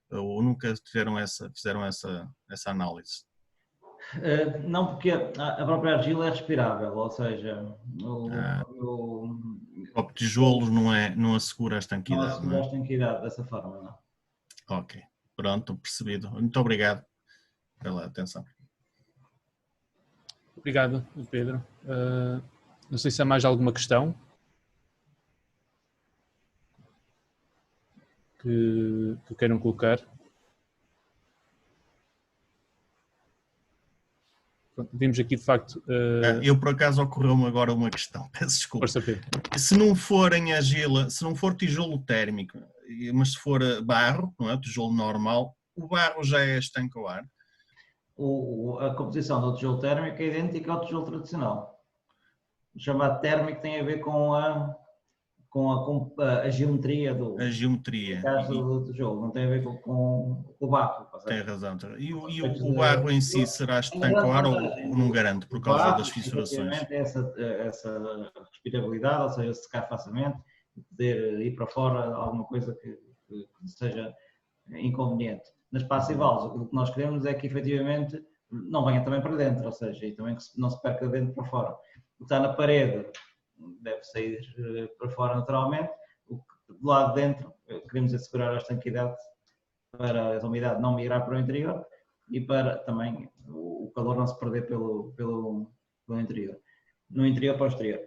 Ou nunca fizeram essa análise? Não, porque a própria argila é respirável, ou seja, o próprio tijolo não assegura a estanquidade. Não assegura a estanquidade dessa forma, não. Ok, pronto, percebido. Muito obrigado pela atenção. Obrigado, Pedro. Não sei se há mais alguma questão que queiram colocar. Vimos aqui, de facto... Eu, por acaso, ocorreu-me agora uma questão. Peço desculpa. Força, Pedro. Se não for em argila, se não for tijolo térmico, mas se for barro, não é? Tijolo normal, o barro já é estanque ao ar? A composição do tijolo térmico é idêntica ao tijolo tradicional. O chamado térmico tem a ver com a geometria do tijolo, não tem a ver com o barro. Tem razão. E o barro em si será estanque ao ar ou não garante por causa das fissurações? Essa respirabilidade, ou seja, secar facilmente, poder ir para fora alguma coisa que seja inconveniente. Nas passivals, o que nós queremos é que efetivamente não venha também para dentro, ou seja, e também que não se perca dentro para fora. O que está na parede deve sair para fora naturalmente, do lado de dentro queremos assegurar a estanquidade para a umidade não migrar para o interior e para também o calor não se perder pelo interior, no interior para o exterior.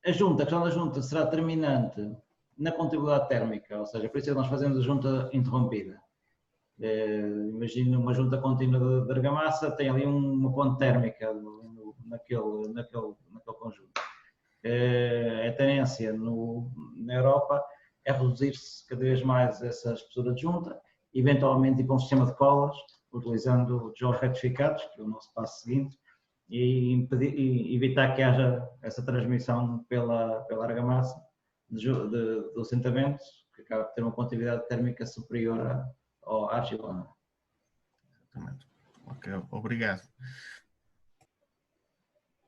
A questão da junta será determinante na contabilidade térmica, ou seja, por isso é que nós fazemos a junta interrompida. Imagina uma junta contínua de argamassa, tem ali uma ponte térmica naquele conjunto. A tendência na Europa é reduzir-se cada vez mais essa espessura de junta, eventualmente ir para um sistema de colas, utilizando tijolos retificados, que é o nosso passo seguinte, e evitar que haja essa transmissão pela argamassa do assentamento, que acaba de ter uma condutividade térmica superior ao argilano. Exatamente. Ok, obrigado.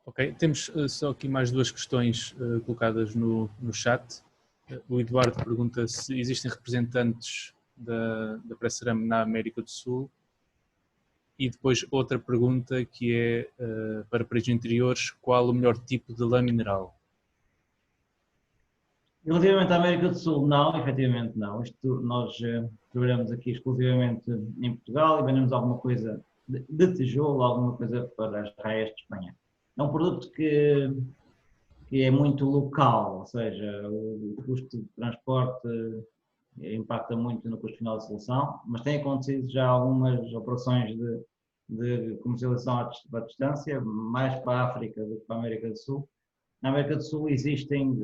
Ok, temos só aqui mais duas questões colocadas no chat. O Eduardo pergunta se existem representantes da Presserame na América do Sul. E depois outra pergunta que é para paredes interiores, qual o melhor tipo de lã mineral? Relativamente à América do Sul, não, efetivamente não. Nós trabalhamos aqui exclusivamente em Portugal e vendemos alguma coisa de tijolo, alguma coisa para as raias de Espanha. É um produto que é muito local, ou seja, o custo de transporte impacta muito no custo final de solução, mas tem acontecido já algumas operações de comercialização à distância, mais para a África do que para a América do Sul. Na América do Sul existem,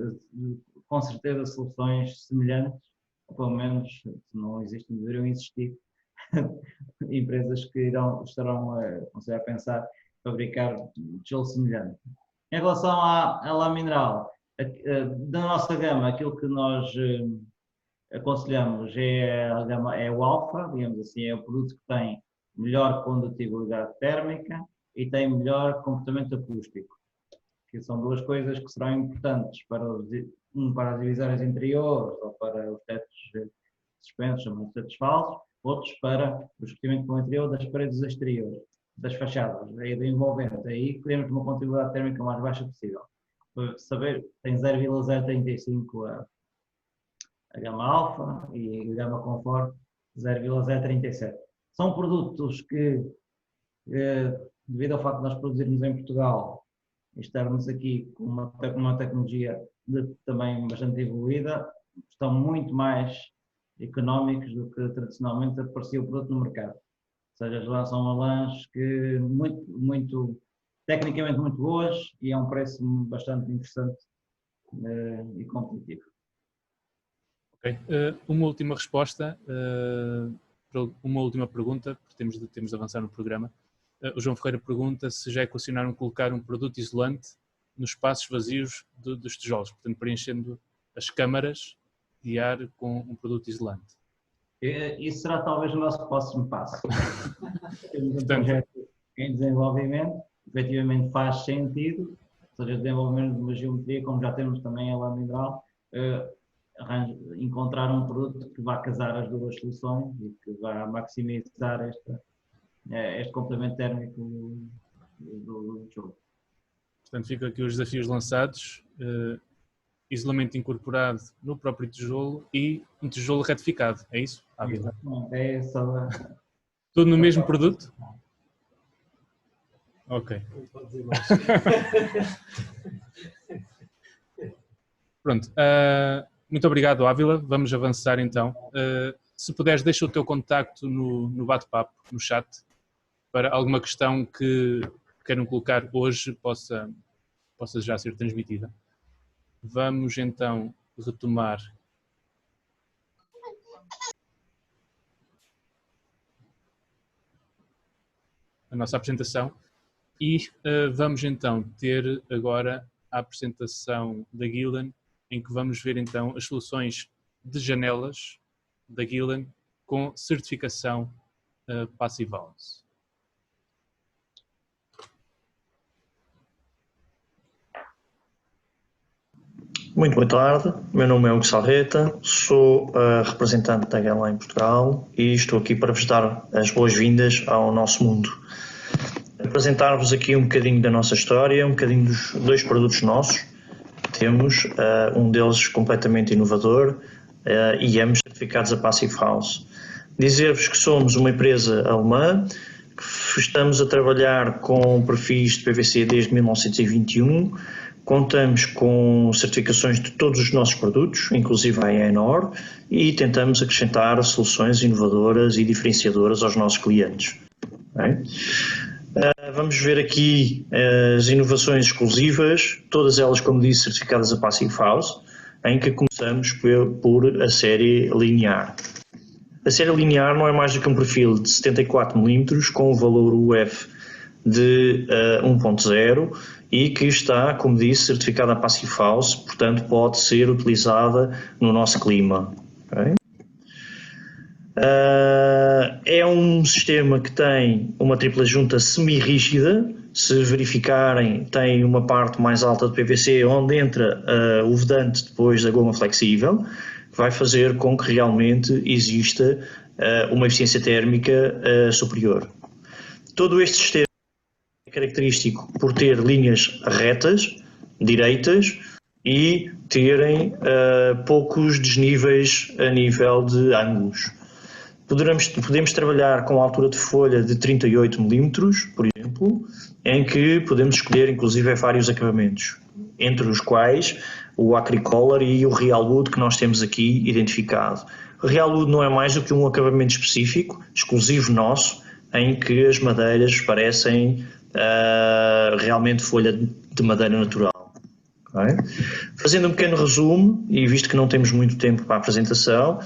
com certeza, soluções semelhantes, ou pelo menos, se não existem, deveriam existir, empresas que estarão a pensar fabricar tijolo semelhante. Em relação à lã mineral, da nossa gama, aquilo que nós aconselhamos é o alfa, digamos assim, é o produto que tem melhor condutibilidade térmica e tem melhor comportamento acústico, que são duas coisas que serão importantes para as divisórias interiores ou para os tetos suspensos, chamados tetos falsos, outros para o escurecimento do interior das paredes exteriores, das fachadas, aí do envolvente. Aí queremos uma condutibilidade térmica mais baixa possível. Para saber, tem 0,035 a gama alfa e a gama conforto 0,037. São produtos que, devido ao facto de nós produzirmos em Portugal e estarmos aqui com uma tecnologia também bastante evoluída, estão muito mais económicos do que tradicionalmente aparecia o produto no mercado. Ou seja, são lãs que tecnicamente muito boas e a um preço bastante interessante e competitivo. Ok, uma última resposta, uma última pergunta, porque temos de avançar no programa. O João Ferreira pergunta se já equacionaram colocar um produto isolante nos espaços vazios dos tijolos, portanto preenchendo as câmaras de ar com um produto isolante. Isso será talvez o nosso próximo passo. Temos um projeto em desenvolvimento, efetivamente faz sentido, ou seja, desenvolvimento de uma geometria, como já temos também a lã mineral, encontrar um produto que vá casar as duas soluções e que vá maximizar este complemento térmico do tijolo. Portanto, ficam aqui os desafios lançados, isolamento incorporado no próprio tijolo e um tijolo retificado, é isso? É só... Tudo no mesmo produto? Ok. Pronto. Muito obrigado, Ávila. Vamos avançar então. Se puderes, deixa o teu contacto no bate-papo, no chat, para alguma questão que queiram colocar hoje possa já ser transmitida. Vamos então retomar a nossa apresentação e vamos então ter agora a apresentação da Gillen, em que vamos ver então as soluções de janelas da Gillen com certificação Passive House. Muito boa tarde, meu nome é Hugo Salveta, sou representante da Gela em Portugal e estou aqui para vos dar as boas-vindas ao nosso mundo. Apresentar-vos aqui um bocadinho da nossa história, um bocadinho dos dois produtos nossos. Temos um deles completamente inovador e ambos certificados a Passive House. Dizer-vos que somos uma empresa alemã, que estamos a trabalhar com perfis de PVC desde 1921, contamos com certificações de todos os nossos produtos, inclusive a ENOR, e tentamos acrescentar soluções inovadoras e diferenciadoras aos nossos clientes. Vamos ver aqui as inovações exclusivas, todas elas, como disse, certificadas a Passive House, em que começamos por a série linear. A série linear não é mais do que um perfil de 74 mm com o valor UF de 1.0 e que está, como disse, certificada a Passive House, portanto pode ser utilizada no nosso clima. Okay? É um sistema que tem uma tripla junta semi-rígida. Se verificarem, tem uma parte mais alta de PVC onde entra o vedante depois da goma flexível, que vai fazer com que realmente exista uma eficiência térmica superior. Todo este sistema é característico por ter linhas retas, direitas e terem poucos desníveis a nível de ângulos. Podemos trabalhar com a altura de folha de 38 mm, por exemplo, em que podemos escolher inclusive vários acabamentos, entre os quais o Acricolor e o Real Wood que nós temos aqui identificado. O Real Wood não é mais do que um acabamento específico, exclusivo nosso, em que as madeiras parecem realmente folha de madeira natural. Okay? Fazendo um pequeno resumo, e visto que não temos muito tempo para a apresentação,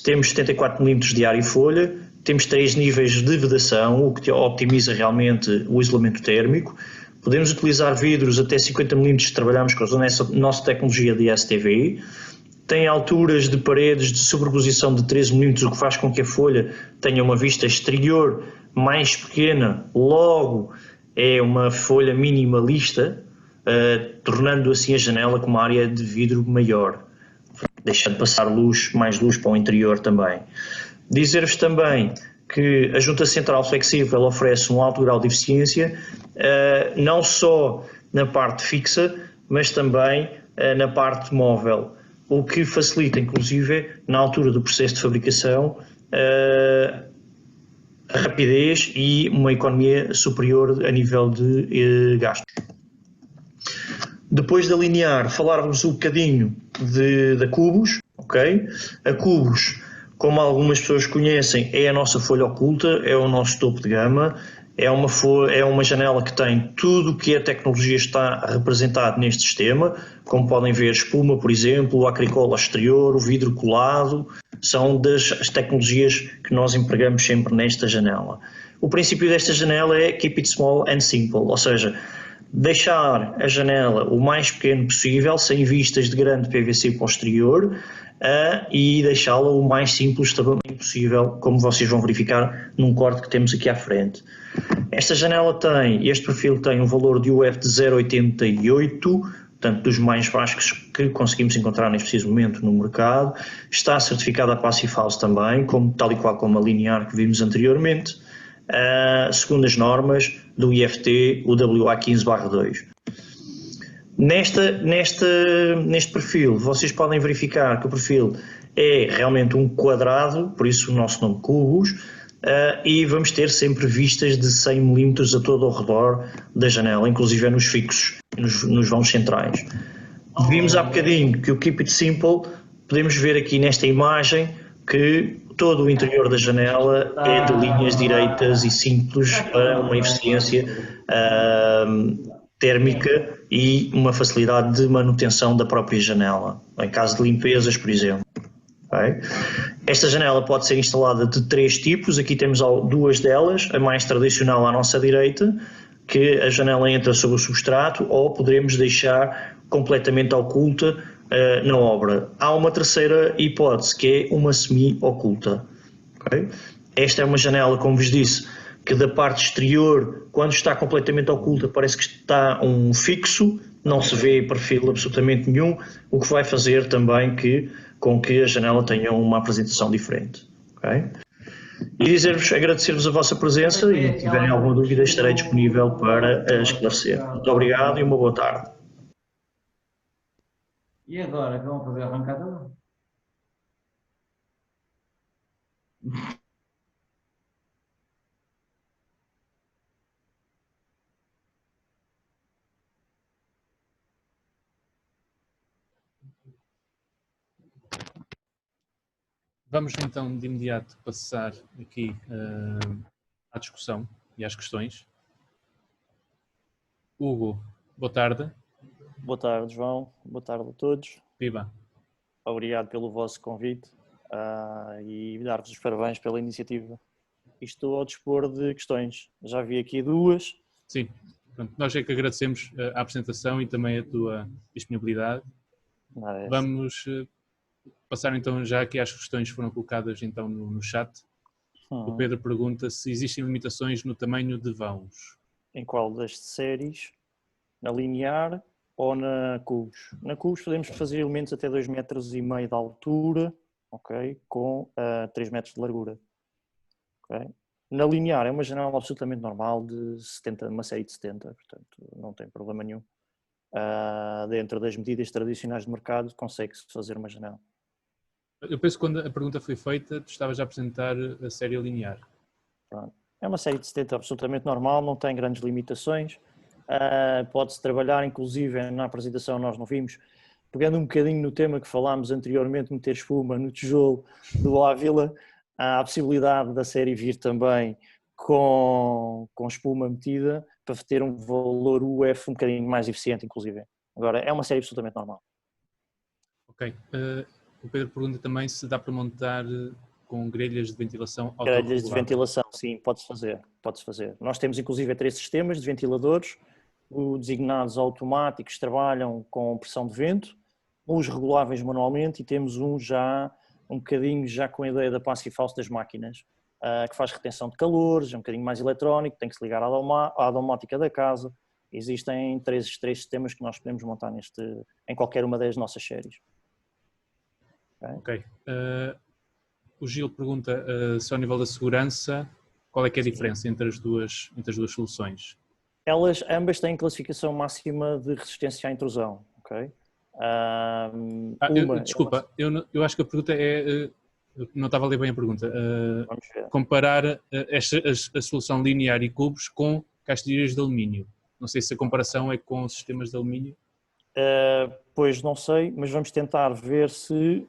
temos 74 mm de área e folha, temos 3 níveis de vedação, o que optimiza realmente o isolamento térmico. Podemos utilizar vidros até 50 mm, trabalhamos com a nossa tecnologia de STVI. Tem alturas de paredes de sobreposição de 13 mm, o que faz com que a folha tenha uma vista exterior mais pequena, logo é uma folha minimalista, tornando assim a janela com uma área de vidro maior, deixando passar mais luz para o interior também. Dizer-vos também que a junta central flexível oferece um alto grau de eficiência, não só na parte fixa, mas também na parte móvel, o que facilita, inclusive, na altura do processo de fabricação, a rapidez e uma economia superior a nível de gastos. Depois da linear, falar-vos um bocadinho da Cubus, ok? A Cubus, como algumas pessoas conhecem, é a nossa folha oculta, é o nosso topo de gama, é uma janela que tem tudo o que a tecnologia está representado neste sistema, como podem ver, espuma, por exemplo, o acricola exterior, o vidro colado, são as tecnologias que nós empregamos sempre nesta janela. O princípio desta janela é keep it small and simple, ou seja, deixar a janela o mais pequeno possível, sem vistas de grande PVC posterior, e deixá-la o mais simples também possível, como vocês vão verificar num corte que temos aqui à frente. Este perfil tem um valor de UF de 0,88, portanto dos mais baixos que conseguimos encontrar neste preciso momento no mercado. Está certificada a Passive House também, tal e qual como a linear que vimos anteriormente, segundo as normas do IFT UWA 15/2. Neste perfil, vocês podem verificar que o perfil é realmente um quadrado, por isso o nosso nome cubos, e vamos ter sempre vistas de 100 mm a todo ao redor da janela, inclusive nos fixos, nos vãos centrais. Vimos há bocadinho que o Keep It Simple, podemos ver aqui nesta imagem que todo o interior da janela é de linhas direitas e simples para uma eficiência térmica e uma facilidade de manutenção da própria janela, em caso de limpezas, por exemplo. Okay? Esta janela pode ser instalada de 3 tipos, aqui temos 2 delas, a mais tradicional à nossa direita, que a janela entra sobre o substrato, ou poderemos deixar completamente oculta na obra. Há uma terceira hipótese, que é uma semi-oculta. Okay? Esta é uma janela, como vos disse, que da parte exterior, quando está completamente oculta, parece que está um fixo, não se vê perfil absolutamente nenhum, o que vai fazer também com que a janela tenha uma apresentação diferente. Okay? E agradecer-vos a vossa presença e se tiverem alguma dúvida estarei disponível para esclarecer. Muito obrigado e uma boa tarde. E agora, que vamos fazer a arrancada? Vamos então de imediato passar aqui à discussão e às questões. Hugo, boa tarde. Boa tarde, João. Boa tarde a todos. Viva. Obrigado pelo vosso convite e dar-vos os parabéns pela iniciativa. E estou ao dispor de questões. Já vi aqui 2. Sim. Pronto, nós é que agradecemos a apresentação e também a tua disponibilidade. Vamos passar então já aqui às questões que foram colocadas então no chat. O Pedro pergunta se existem limitações no tamanho de vãos. Em qual das séries? Na linear ou na cubos? Na cubos podemos fazer elementos até 2,5 metros de altura, okay, com 3 metros de largura. Okay. Na linear é uma janela absolutamente normal de 70, uma série de 70, portanto não tem problema nenhum. Dentro das medidas tradicionais de mercado consegue-se fazer uma janela. Eu penso que quando a pergunta foi feita, tu estavas a apresentar a série linear. Pronto. É uma série de 70 absolutamente normal, não tem grandes limitações. Pode-se trabalhar, inclusive na apresentação nós não vimos, pegando um bocadinho no tema que falámos anteriormente, meter espuma no tijolo do Ávila, há a possibilidade da série vir também com espuma metida para ter um valor UF um bocadinho mais eficiente, inclusive. Agora, é uma série absolutamente normal. Ok. O Pedro pergunta também se dá para montar com grelhas de ventilação autorreguláveis. Grelhas de ventilação, sim, pode-se fazer. Nós temos inclusive 3 sistemas de ventiladores, os designados automáticos trabalham com pressão de vento, os reguláveis manualmente e temos um bocadinho já com a ideia da Passive House das máquinas, que faz retenção de calores, é um bocadinho mais eletrónico, tem que se ligar à domótica da casa. Existem 3 sistemas que nós podemos montar em qualquer uma das nossas séries. Ok. O Gil pergunta se ao nível da segurança, qual é que é a diferença entre as duas soluções? Elas ambas têm classificação máxima de resistência à intrusão. Okay? Desculpa, eu acho que a pergunta é... não estava a ler bem a pergunta. Comparar a solução linear e cubos com castilheiras de alumínio. Não sei se a comparação é com sistemas de alumínio. Pois não sei, mas vamos tentar ver se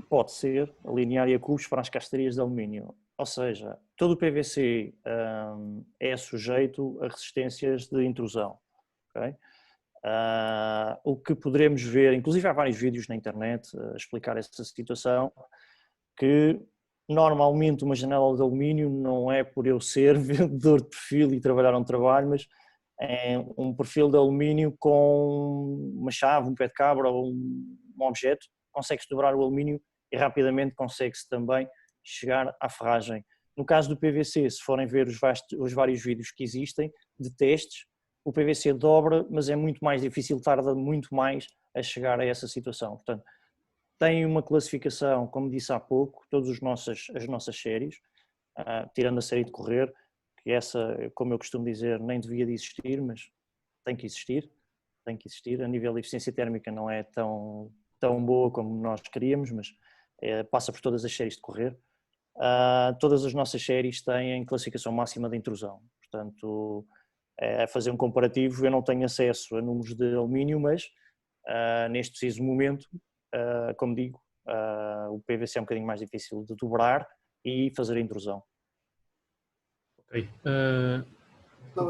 pode ser a linear e a cubos para as castilheiras de alumínio. Ou seja, todo o PVC é sujeito a resistências de intrusão. Okay? O que poderemos ver, inclusive há vários vídeos na internet a explicar essa situação, que normalmente uma janela de alumínio não é por eu ser vendedor de perfil e trabalhar um trabalho, mas um perfil de alumínio com uma chave, um pé de cabra ou um objeto, consegue-se dobrar o alumínio e rapidamente consegue-se também chegar à ferragem. No caso do PVC, se forem ver os vários vídeos que existem de testes, o PVC dobra, mas é muito mais difícil, tarda muito mais a chegar a essa situação. Portanto, tem uma classificação, como disse há pouco, todas as nossas séries, tirando a série de correr, que essa, como eu costumo dizer, nem devia de existir, mas tem que existir. A nível de eficiência térmica não é tão boa como nós queríamos, mas passa por todas as séries de correr. Todas as nossas séries têm classificação máxima de intrusão. Portanto, a fazer um comparativo, eu não tenho acesso a números de alumínio, mas neste preciso momento, como digo, o PVC é um bocadinho mais difícil de dobrar e fazer a intrusão. Ok.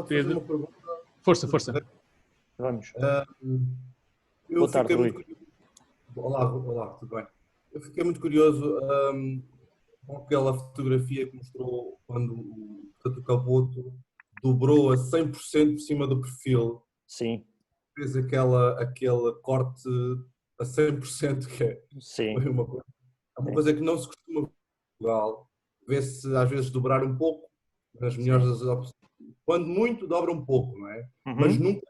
Pedro, força. Vamos. Boa tarde, Rui. Olá, tudo bem? Eu fiquei muito curioso com aquela fotografia que mostrou quando o capoto dobrou a 100% por cima do perfil. Sim. Fez aquele corte a 100%, que é Sim. uma coisa que não se costuma ver em Portugal. Vê-se às vezes dobrar um pouco, nas melhores das opções. Quando muito, dobra um pouco, não é? Mas nunca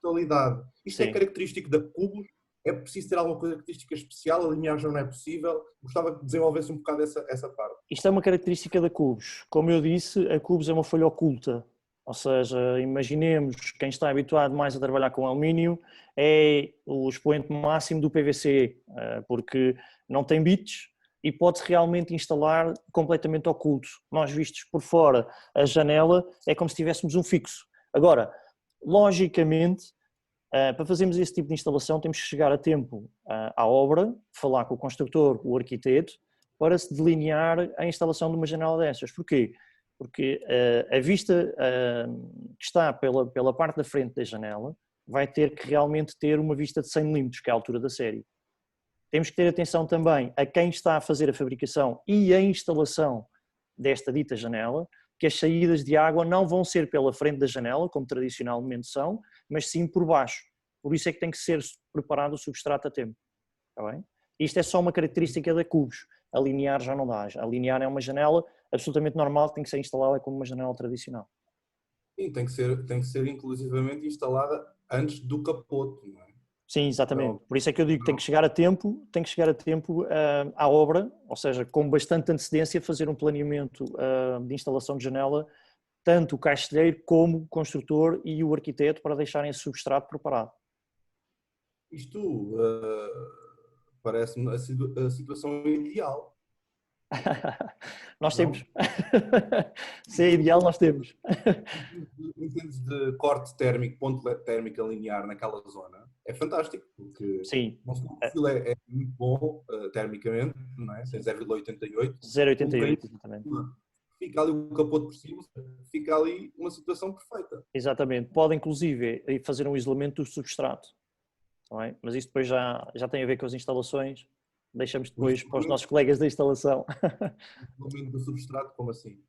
totalidade. Isto é característico da Cubos? É preciso ter alguma característica especial? A lineagem não é possível? Gostava que desenvolvesse um bocado essa parte. Isto é uma característica da Cubos. Como eu disse, a Cubos é uma folha oculta. Ou seja, imaginemos quem está habituado mais a trabalhar com alumínio é o expoente máximo do PVC, porque não tem bits e pode-se realmente instalar completamente oculto. Nós vistos por fora, a janela é como se tivéssemos um fixo. Agora, logicamente, para fazermos esse tipo de instalação temos que chegar a tempo à obra, falar com o construtor, o arquiteto, para se delinear a instalação de uma janela dessas. Porquê? Porque a vista que está pela parte da frente da janela vai ter que realmente ter uma vista de 100 mm, que é a altura da série. Temos que ter atenção também a quem está a fazer a fabricação e a instalação desta dita janela, que as saídas de água não vão ser pela frente da janela, como tradicionalmente são, mas sim por baixo. Por isso é que tem que ser preparado o substrato a tempo. Está bem? Isto é só uma característica da Cubos. A linear já não dá. A linear é uma janela absolutamente normal que tem que ser instalada como uma janela tradicional. Sim, tem que ser inclusivamente instalada antes do capoto, não é? Sim, exatamente. Por isso é que eu digo que tem que chegar a tempo à obra, ou seja, com bastante antecedência fazer um planeamento de instalação de janela, tanto o caixilheiro como o construtor e o arquiteto, para deixarem esse substrato preparado. Isto parece-me a situação ideal. Nós temos. Se é ideal, nós temos. Em termos de corte térmico, ponto térmica linear naquela zona, é fantástico, porque sim. O perfil é muito bom termicamente, não é? Tem 0,88. 0,88, exatamente. Fica ali o capote por cima, fica ali uma situação perfeita. Exatamente. Pode, inclusive, fazer um isolamento do substrato. Não é? Mas isso depois já tem a ver com as instalações. Deixamos depois para os nossos colegas da instalação. O isolamento do substrato, como assim?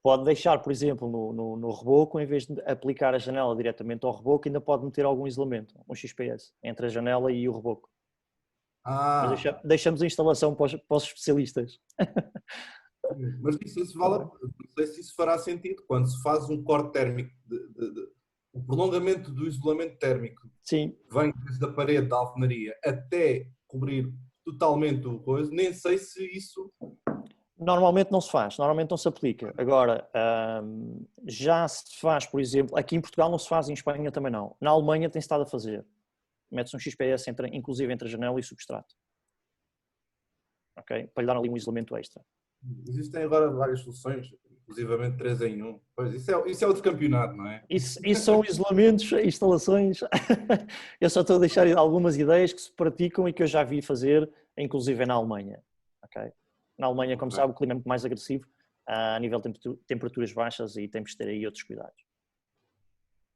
Pode deixar, por exemplo, no reboco, em vez de aplicar a janela diretamente ao reboco, ainda pode meter algum isolamento, um XPS, entre a janela e o reboco. Mas deixamos a instalação para os especialistas. Mas não sei se isso fará sentido quando se faz um corte térmico, o prolongamento do isolamento térmico. Sim. Vem desde a parede da alvenaria até cobrir totalmente o coisa, nem sei se isso... Normalmente não se faz, normalmente não se aplica. Agora, já se faz, por exemplo, aqui em Portugal não se faz, em Espanha também não. Na Alemanha tem-se estado a fazer. Mete-se um XPS, inclusive entre a janela e o substrato. Ok? Para lhe dar ali um isolamento extra. Existem agora várias soluções, inclusivamente 3 em 1. Pois, isso é outro campeonato, não é? Isso são isolamentos, instalações. Eu só estou a deixar algumas ideias que se praticam e que eu já vi fazer, inclusive na Alemanha. Okay? Na Alemanha, como sabe, o clima é muito mais agressivo a nível de temperaturas baixas e temos de ter aí outros cuidados.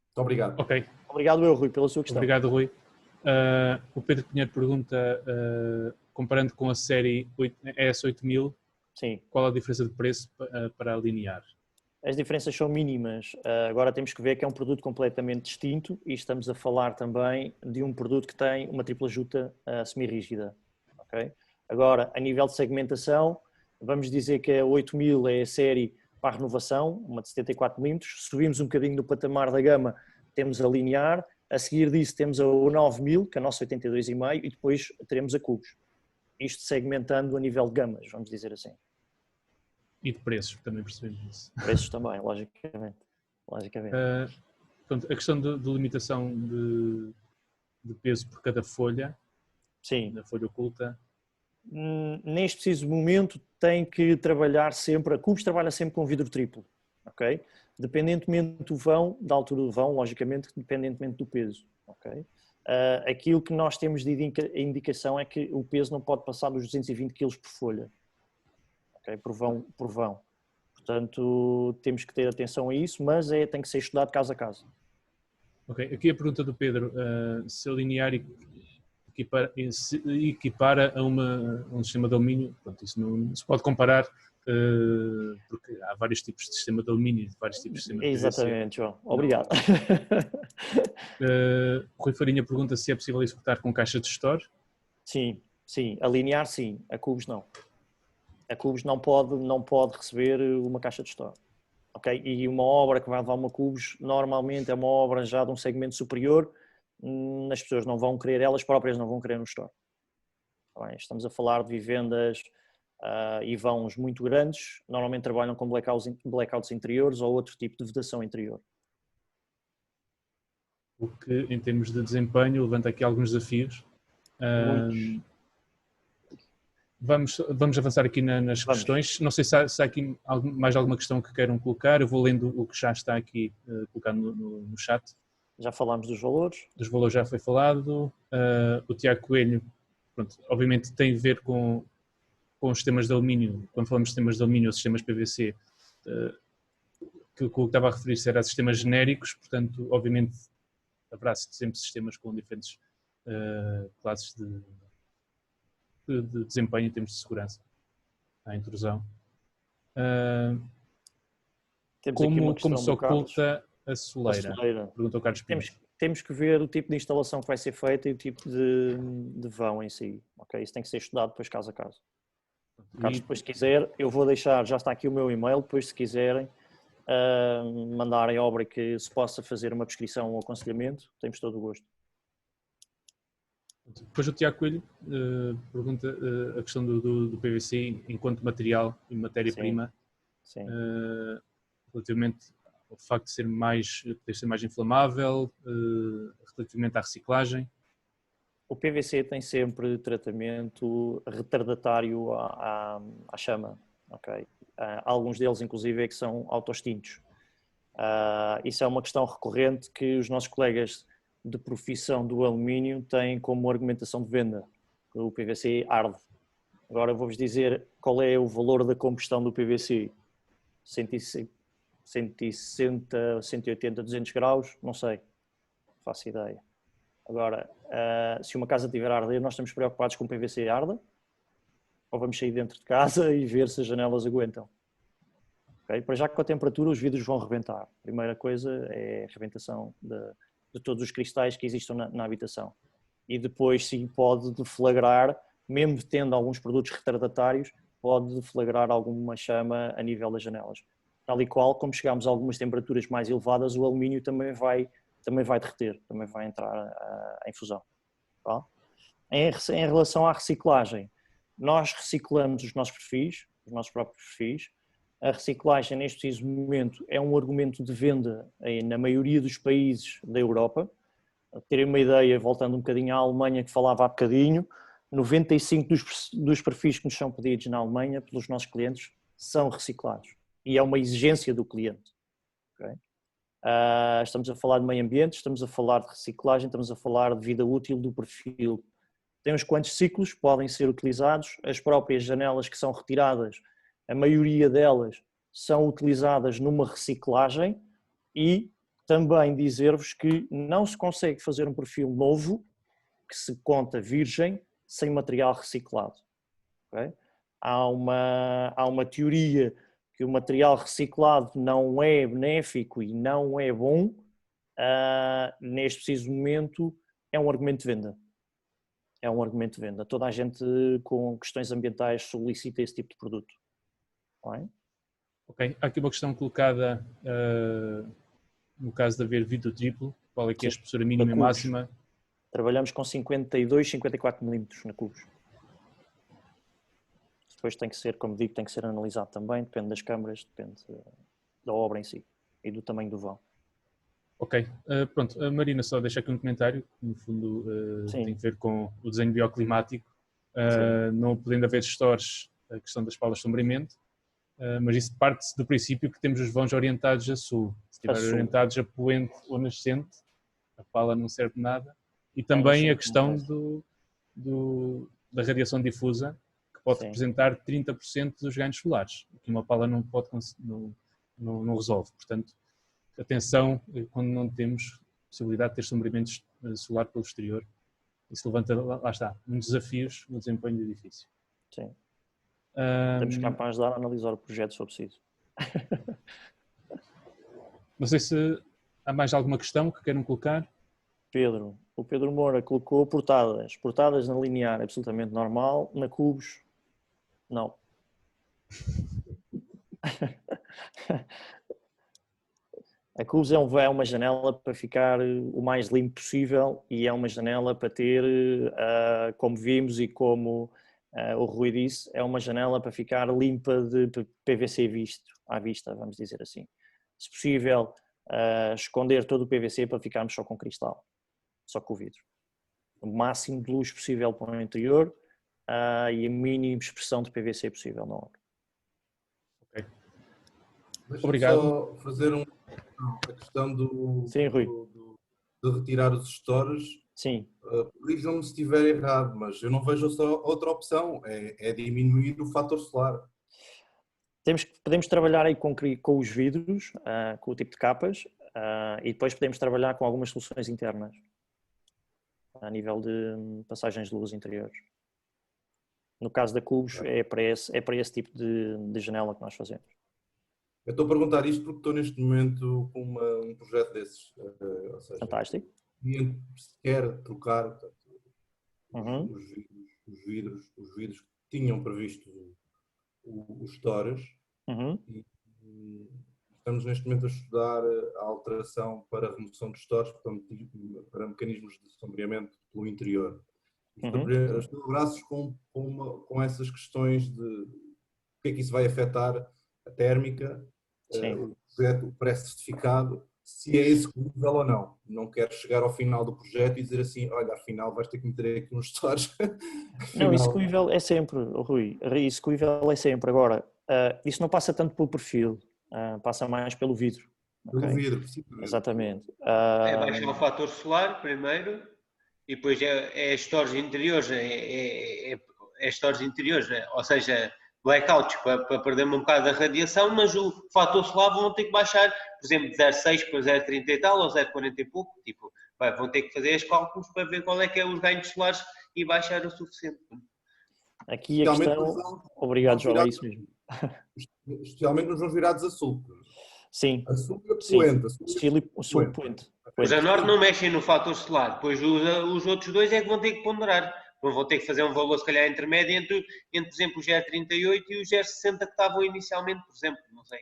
Muito obrigado. Ok. Obrigado, Rui, pela sua questão. Obrigado, Rui. O Pedro Pinheiro pergunta, comparando com a série ES8000, sim, qual a diferença de preço para linear? As diferenças são mínimas. Agora temos que ver que é um produto completamente distinto e estamos a falar também de um produto que tem uma tripla juta semi-rígida. Okay? Agora, a nível de segmentação, vamos dizer que a 8000 é a série para a renovação, uma de 74 mm. Subimos um bocadinho do patamar da gama, temos a linear. A seguir disso temos a 9000, que é a nossa 82,5, e depois teremos a cubos. Isto segmentando a nível de gamas, vamos dizer assim. E de preços, também percebemos isso. Preços também, logicamente. Portanto, a questão de limitação de peso por cada folha, sim, da folha oculta. Neste preciso momento tem que trabalhar sempre, a Cubos trabalha sempre com vidro triplo, ok? Dependentemente do vão, da altura do vão, logicamente, dependentemente do peso, ok? Aquilo que nós temos de indicação é que o peso não pode passar dos 220 kg por folha, ok? Por vão. Portanto, temos que ter atenção a isso, mas tem que ser estudado caso a caso. Ok, aqui a pergunta do Pedro, se a linear equipara a um sistema de alumínio, pronto, isso não se pode comparar, porque há vários tipos de sistema de alumínio e vários tipos de sistema de PVC. Exatamente, João. Obrigado. Rui Farinha pergunta se é possível executar com caixa de store. Sim, sim. A linear sim, a Cubos não. A Cubos não pode receber uma caixa de store. Okay? E uma obra que vai levar uma Cubos normalmente é uma obra já de um segmento superior, as pessoas não vão querer, elas próprias não vão querer no store. Bem, estamos a falar de vivendas e vãos muito grandes, normalmente trabalham com blackouts interiores ou outro tipo de vedação interior. O que, em termos de desempenho, levanta aqui alguns desafios. Vamos avançar aqui nas questões. Não sei se há aqui mais alguma questão que queiram colocar. Eu vou lendo o que já está aqui colocado no chat. Já falámos dos valores. Dos valores já foi falado. O Tiago Coelho, pronto, obviamente tem a ver com os sistemas de alumínio. Quando falamos de sistemas de alumínio ou sistemas PVC, que o que estava a referir-se era a sistemas genéricos, portanto, obviamente, haverá sempre sistemas com diferentes classes de desempenho em termos de segurança à intrusão. Como se oculta a soleira? Perguntou o Carlos Pinto. Temos que ver o tipo de instalação que vai ser feita e o tipo de vão em si. Okay? Isso tem que ser estudado depois caso a caso. Carlos, depois se quiser, eu vou deixar, já está aqui o meu e-mail, depois se quiserem mandarem a obra que se possa fazer uma prescrição ou aconselhamento, temos todo o gosto. Depois o Tiago Coelho pergunta a questão do PVC enquanto material e matéria-prima, relativamente ao facto de poder ser mais inflamável, relativamente à reciclagem. O PVC tem sempre tratamento retardatário à chama. Okay? Alguns deles, inclusive, é que são autoextintos. Isso é uma questão recorrente que os nossos colegas de profissão do alumínio têm como argumentação de venda. O PVC arde. Agora vou-vos dizer qual é o valor da combustão do PVC. 160, 180, 200 graus, não sei. Não faço ideia. Agora, se uma casa tiver a arder, nós estamos preocupados com o PVC arda? Ou vamos sair dentro de casa e ver se as janelas aguentam? Okay? Para já com a temperatura os vidros vão rebentar. A primeira coisa é a rebentação de todos os cristais que existam na habitação. E depois sim pode deflagrar, mesmo tendo alguns produtos retardatários, pode deflagrar alguma chama a nível das janelas. Tal e qual, como chegamos a algumas temperaturas mais elevadas, o alumínio também vai derreter, também vai entrar em fusão. Tá? Em relação à reciclagem, nós reciclamos os nossos próprios perfis. A reciclagem neste preciso momento é um argumento de venda na maioria dos países da Europa. Para terem uma ideia, voltando um bocadinho à Alemanha que falava há bocadinho, 95% dos perfis que nos são pedidos na Alemanha pelos nossos clientes são reciclados. E é uma exigência do cliente. Okay? Estamos a falar de meio ambiente, estamos a falar de reciclagem, estamos a falar de vida útil do perfil. Tem uns quantos ciclos podem ser utilizados, as próprias janelas que são retiradas, a maioria delas são utilizadas numa reciclagem e também dizer-vos que não se consegue fazer um perfil novo que se conta virgem sem material reciclado. Okay? Há uma teoria que o material reciclado não é benéfico e não é bom, neste preciso momento é um argumento de venda. É um argumento de venda. Toda a gente com questões ambientais solicita esse tipo de produto. Não é? Ok, há aqui uma questão colocada no caso de haver vidro triplo, qual é que é a espessura mínima e máxima? Trabalhamos com 52, 54 milímetros na cubos. Depois tem que ser, como digo, tem que ser analisado também, depende das câmaras, depende da obra em si e do tamanho do vão. Ok, pronto, a Marina só deixa aqui um comentário, que no fundo tem a ver com o desenho bioclimático, não podendo haver stores, a questão das palas de sombreamento, mas isso parte do princípio que temos os vãos orientados a sul. Se estiverem orientados a poente ou nascente, a pala não serve de nada. E também a questão da radiação difusa, que pode representar 30% dos ganhos solares, o que uma pala não resolve. Portanto, atenção quando não temos possibilidade de ter sombreamento solar pelo exterior. Isso levanta, lá está, muitos desafios no desempenho do edifício. Sim. Temos cá para ajudar a analisar o projeto se for preciso. Não sei se há mais alguma questão que queiram colocar. O Pedro Moura colocou portadas na linear absolutamente normal, na cubos, não. A cubos é uma janela para ficar o mais limpo possível e é uma janela para ter, como vimos e como o Rui disse, é uma janela para ficar limpa de PVC à vista, vamos dizer assim. Se possível, esconder todo o PVC para ficarmos só com cristal, só com o vidro. O máximo de luz possível para o interior e a mínima expressão de PVC possível na obra. Ok. Obrigado. Só fazer a questão Sim, Rui. de retirar os stores. Sim. Corrijam-me se estiver errado, mas eu não vejo outra opção, é diminuir o fator solar. Podemos trabalhar aí com os vidros, com o tipo de capas, e depois podemos trabalhar com algumas soluções internas, a nível de passagens de luz interiores. No caso da cubos, é para esse tipo de janela que nós fazemos. Eu estou a perguntar isto porque estou neste momento com um projeto desses. Ou seja, fantástico. E quer trocar uhum. os vidros que tinham previsto os stores. Uhum. E estamos neste momento a estudar a alteração para a remoção dos stores para mecanismos de sombreamento pelo interior. Estou braços com essas questões de o que é que isso vai afetar a térmica, o projeto pré-certificado, se é executível ou não. Não quero chegar ao final do projeto e dizer assim, olha, afinal vais ter que meter aqui uns stores. Não, executível é sempre, Rui, executível é sempre. Agora, isso não passa tanto pelo perfil, passa mais pelo vidro. Pelo vidro, exatamente. É baixar o fator solar primeiro e depois é stores interiores, é stores interiores, ou seja, blackouts para perder um bocado da radiação, mas o fator solar vão ter que baixar, por exemplo, de 0,6 para 0,30 e tal, ou 0,40 e pouco, tipo, vão ter que fazer os cálculos para ver qual é que é os ganhos solares e baixar o suficiente. Aqui a questão... Obrigado, João, é isso mesmo. Especialmente nos virados a sul. Sim. A sul é poente. Os a norte não mexem no fator solar, depois os outros dois é que vão ter que ponderar. Vão ter que fazer um valor, se calhar, intermédio entre por exemplo, o GR38 e o GR60 que estavam inicialmente, por exemplo, não sei.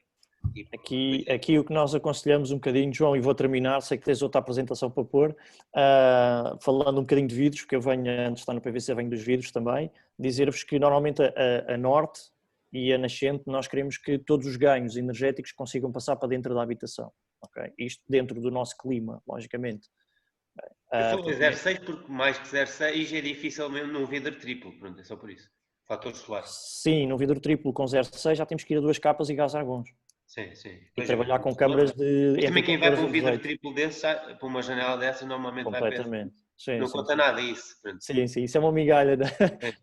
Aqui o que nós aconselhamos um bocadinho, João, e vou terminar, sei que tens outra apresentação para pôr, falando um bocadinho de vidros, porque eu venho, antes de estar no PVC, venho dos vidros também, dizer-vos que normalmente a norte e a nascente nós queremos que todos os ganhos energéticos consigam passar para dentro da habitação. Okay? Isto dentro do nosso clima, logicamente. Eu falei 0,6 porque mais que 0,6 é difícil mesmo num vidro triplo, pronto, é só por isso. Fator solar. Sim, no vidro triplo com 0,6 já temos que ir a 2 capas e gás argons. Sim. E trabalhar com câmaras de... Mas também quem vai para um vidro triplo desse, para uma janela dessa, normalmente vai para esse. Não conta nada isso. Pronto. Sim, isso é uma migalha.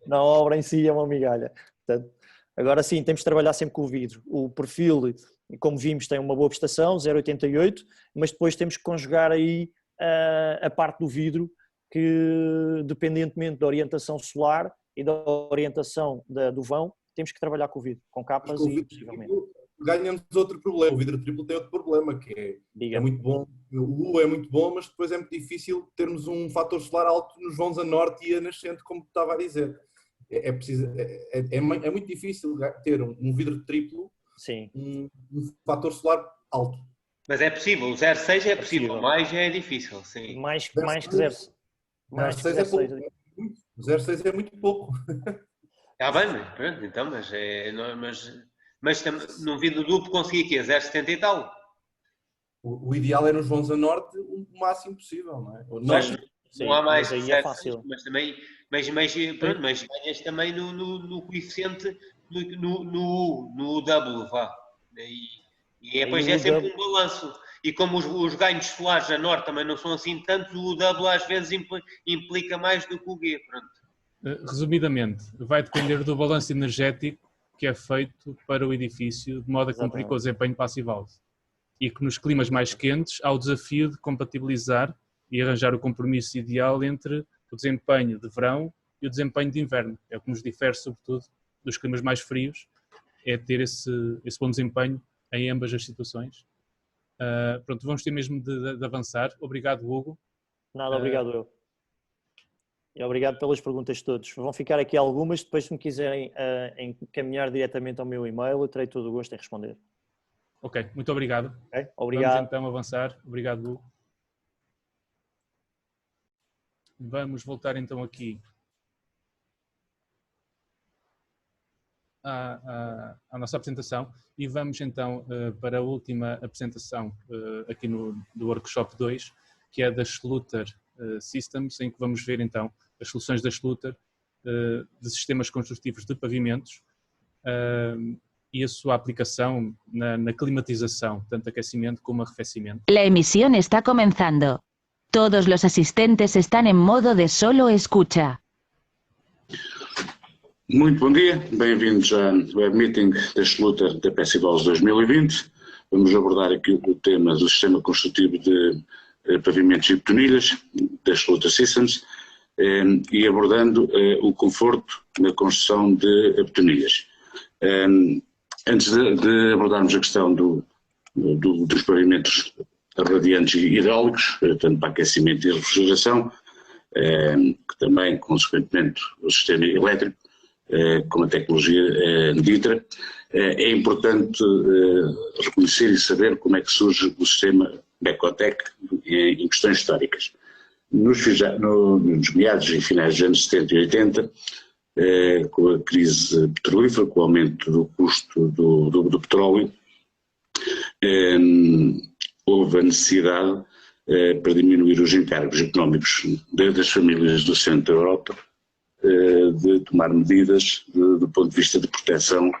Na obra em si é uma migalha. Portanto, agora sim, temos de trabalhar sempre com o vidro. O perfil, como vimos, tem uma boa prestação, 0,88, mas depois temos que conjugar aí a parte do vidro que, dependentemente da orientação solar e da orientação do vão, temos que trabalhar com o vidro, com capas e possivelmente. ganhamos outro problema. O vidro triplo tem outro problema, que é muito bom. O U é muito bom, mas depois é muito difícil termos um fator solar alto nos vãos a norte e a nascente, como estava a dizer. É muito difícil ter um vidro triplo, um fator solar alto. Mas é possível, o 0,6 é possível, mais é difícil, sim. Mais que 0,6. Mais que 0,6. O 0,6 é muito pouco. Está bem, pronto, então, mas num vidro duplo consegui aqui a 0,70 e tal. O ideal é nos vãos a norte o máximo possível, não é? Não há mais, mas aí é fácil. Mas ganhas também no coeficiente, no W, vá. E depois é sempre um balanço. E como os ganhos solares a norte também não são assim tantos, o W às vezes implica mais do que o G. Pronto. Resumidamente, vai depender do balanço energético que é feito para o edifício, de modo a cumprir com o desempenho passivo-alto. E que nos climas mais quentes há o desafio de compatibilizar e arranjar o compromisso ideal entre o desempenho de verão e o desempenho de inverno. É o que nos difere, sobretudo, dos climas mais frios, é ter esse bom desempenho em ambas as situações. Pronto, vamos ter mesmo de avançar. Obrigado, Hugo. Nada, obrigado eu. E obrigado pelas perguntas de todos. Vão ficar aqui algumas, depois se me quiserem encaminhar diretamente ao meu e-mail, eu terei todo o gosto em responder. Ok, muito obrigado. Okay, obrigado. Vamos então avançar. Obrigado, Hugo. Vamos voltar então aqui à nossa apresentação e vamos então para a última apresentação aqui do Workshop 2, que é da Schluter Systems, em que vamos ver então as soluções da Schluter de sistemas construtivos de pavimentos e a sua aplicação na climatização, tanto aquecimento como arrefecimento. La emisión está comenzando. Todos los asistentes están en modo de solo escucha. Muito bom dia, bem-vindos ao web meeting da Schluter da Pessivals 2020. Vamos abordar aqui o tema do sistema construtivo de pavimentos e betonilhas da Schluter Systems e abordando o conforto na construção de betonilhas. Antes de abordarmos a questão dos pavimentos radiantes e hidráulicos, tanto para aquecimento e refrigeração, que também, consequentemente, o sistema elétrico, com a tecnologia Ditra, é importante reconhecer e saber como é que surge o sistema Becotec em questões históricas. Nos meados e finais dos anos 70 e 80, com a crise petrolífera, com o aumento do custo do petróleo, houve a necessidade, para diminuir os encargos económicos das famílias do centro da Europa, de tomar medidas do ponto de vista de proteção,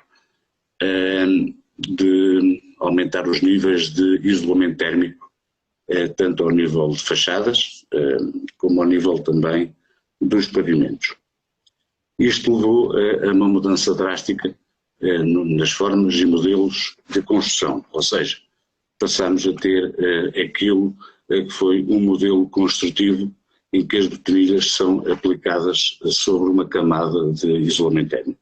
de aumentar os níveis de isolamento térmico, tanto ao nível de fachadas, como ao nível também dos pavimentos. Isto levou a uma mudança drástica nas formas e modelos de construção, ou seja, passamos a ter aquilo que foi um modelo construtivo em que as betonilhas são aplicadas sobre uma camada de isolamento térmico.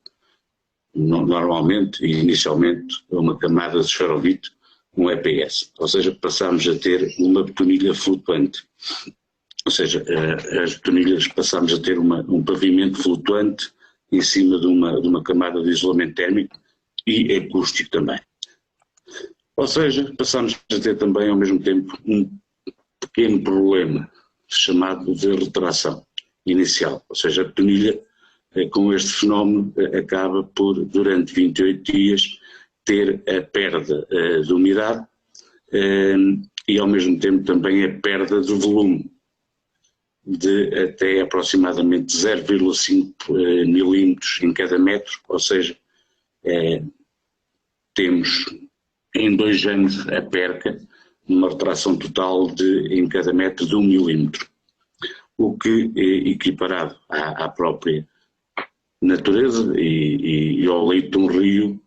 Normalmente e inicialmente uma camada de esferovite, um EPS, ou seja, passamos a ter uma betonilha flutuante. Ou seja, as betonilhas passamos a ter um pavimento flutuante em cima de uma camada de isolamento térmico e acústico também. Ou seja, passamos a ter também ao mesmo tempo um pequeno problema chamado de retração inicial, ou seja, a betonilha com este fenómeno acaba por, durante 28 dias, ter a perda de umidade e ao mesmo tempo também a perda de volume de até aproximadamente 0,5 milímetros em cada metro, ou seja, temos em 2 anos a perca numa retração total em cada metro de 1 milímetro, o que é equiparado à própria natureza e ao leito de um rio,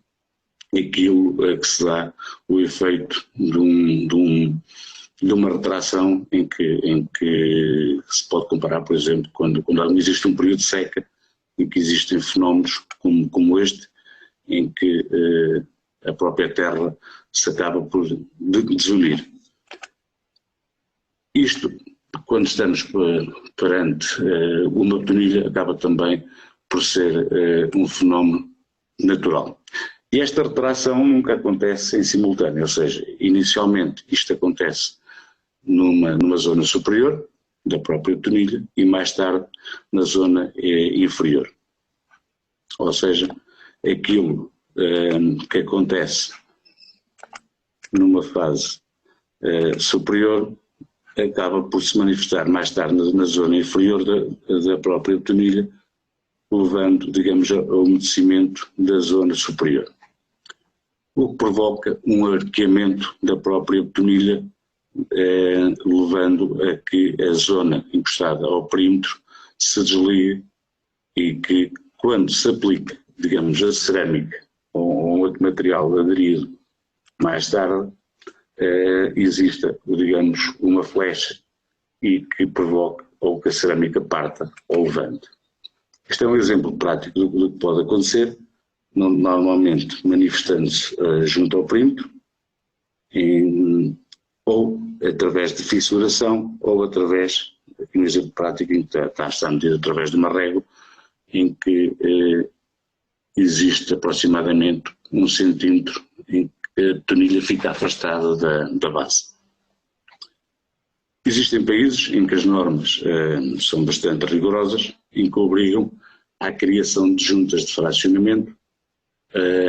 aquilo que se dá o efeito de uma retração em que se pode comparar, por exemplo, quando existe um período de seca, em que existem fenómenos como este, em que a própria terra se acaba por desunir. Isto, quando estamos perante uma betonilha, acaba também por ser um fenómeno natural. E esta retração nunca acontece em simultâneo, ou seja, inicialmente isto acontece numa zona superior da própria betonilha e mais tarde na zona inferior. Ou seja, aquilo que acontece numa fase superior acaba por se manifestar mais tarde na zona inferior da própria betonilha, levando, digamos, ao umedecimento da zona superior. O que provoca um arqueamento da própria betonilha, levando a que a zona encostada ao perímetro se desligue e que, quando se aplica, digamos, a cerâmica ou um outro material aderido mais tarde, exista, digamos, uma flecha e que provoque ou que a cerâmica parta ou levante. Este é um exemplo prático do que pode acontecer, normalmente manifestando-se junto ao perímetro, ou através de fissuração, ou através, aqui um exemplo prático em que está medido através de uma régua, em que existe aproximadamente 1 centímetro em que a betonilha fica afastada da base. Existem países em que as normas são bastante rigorosas, em que obrigam à criação de juntas de fracionamento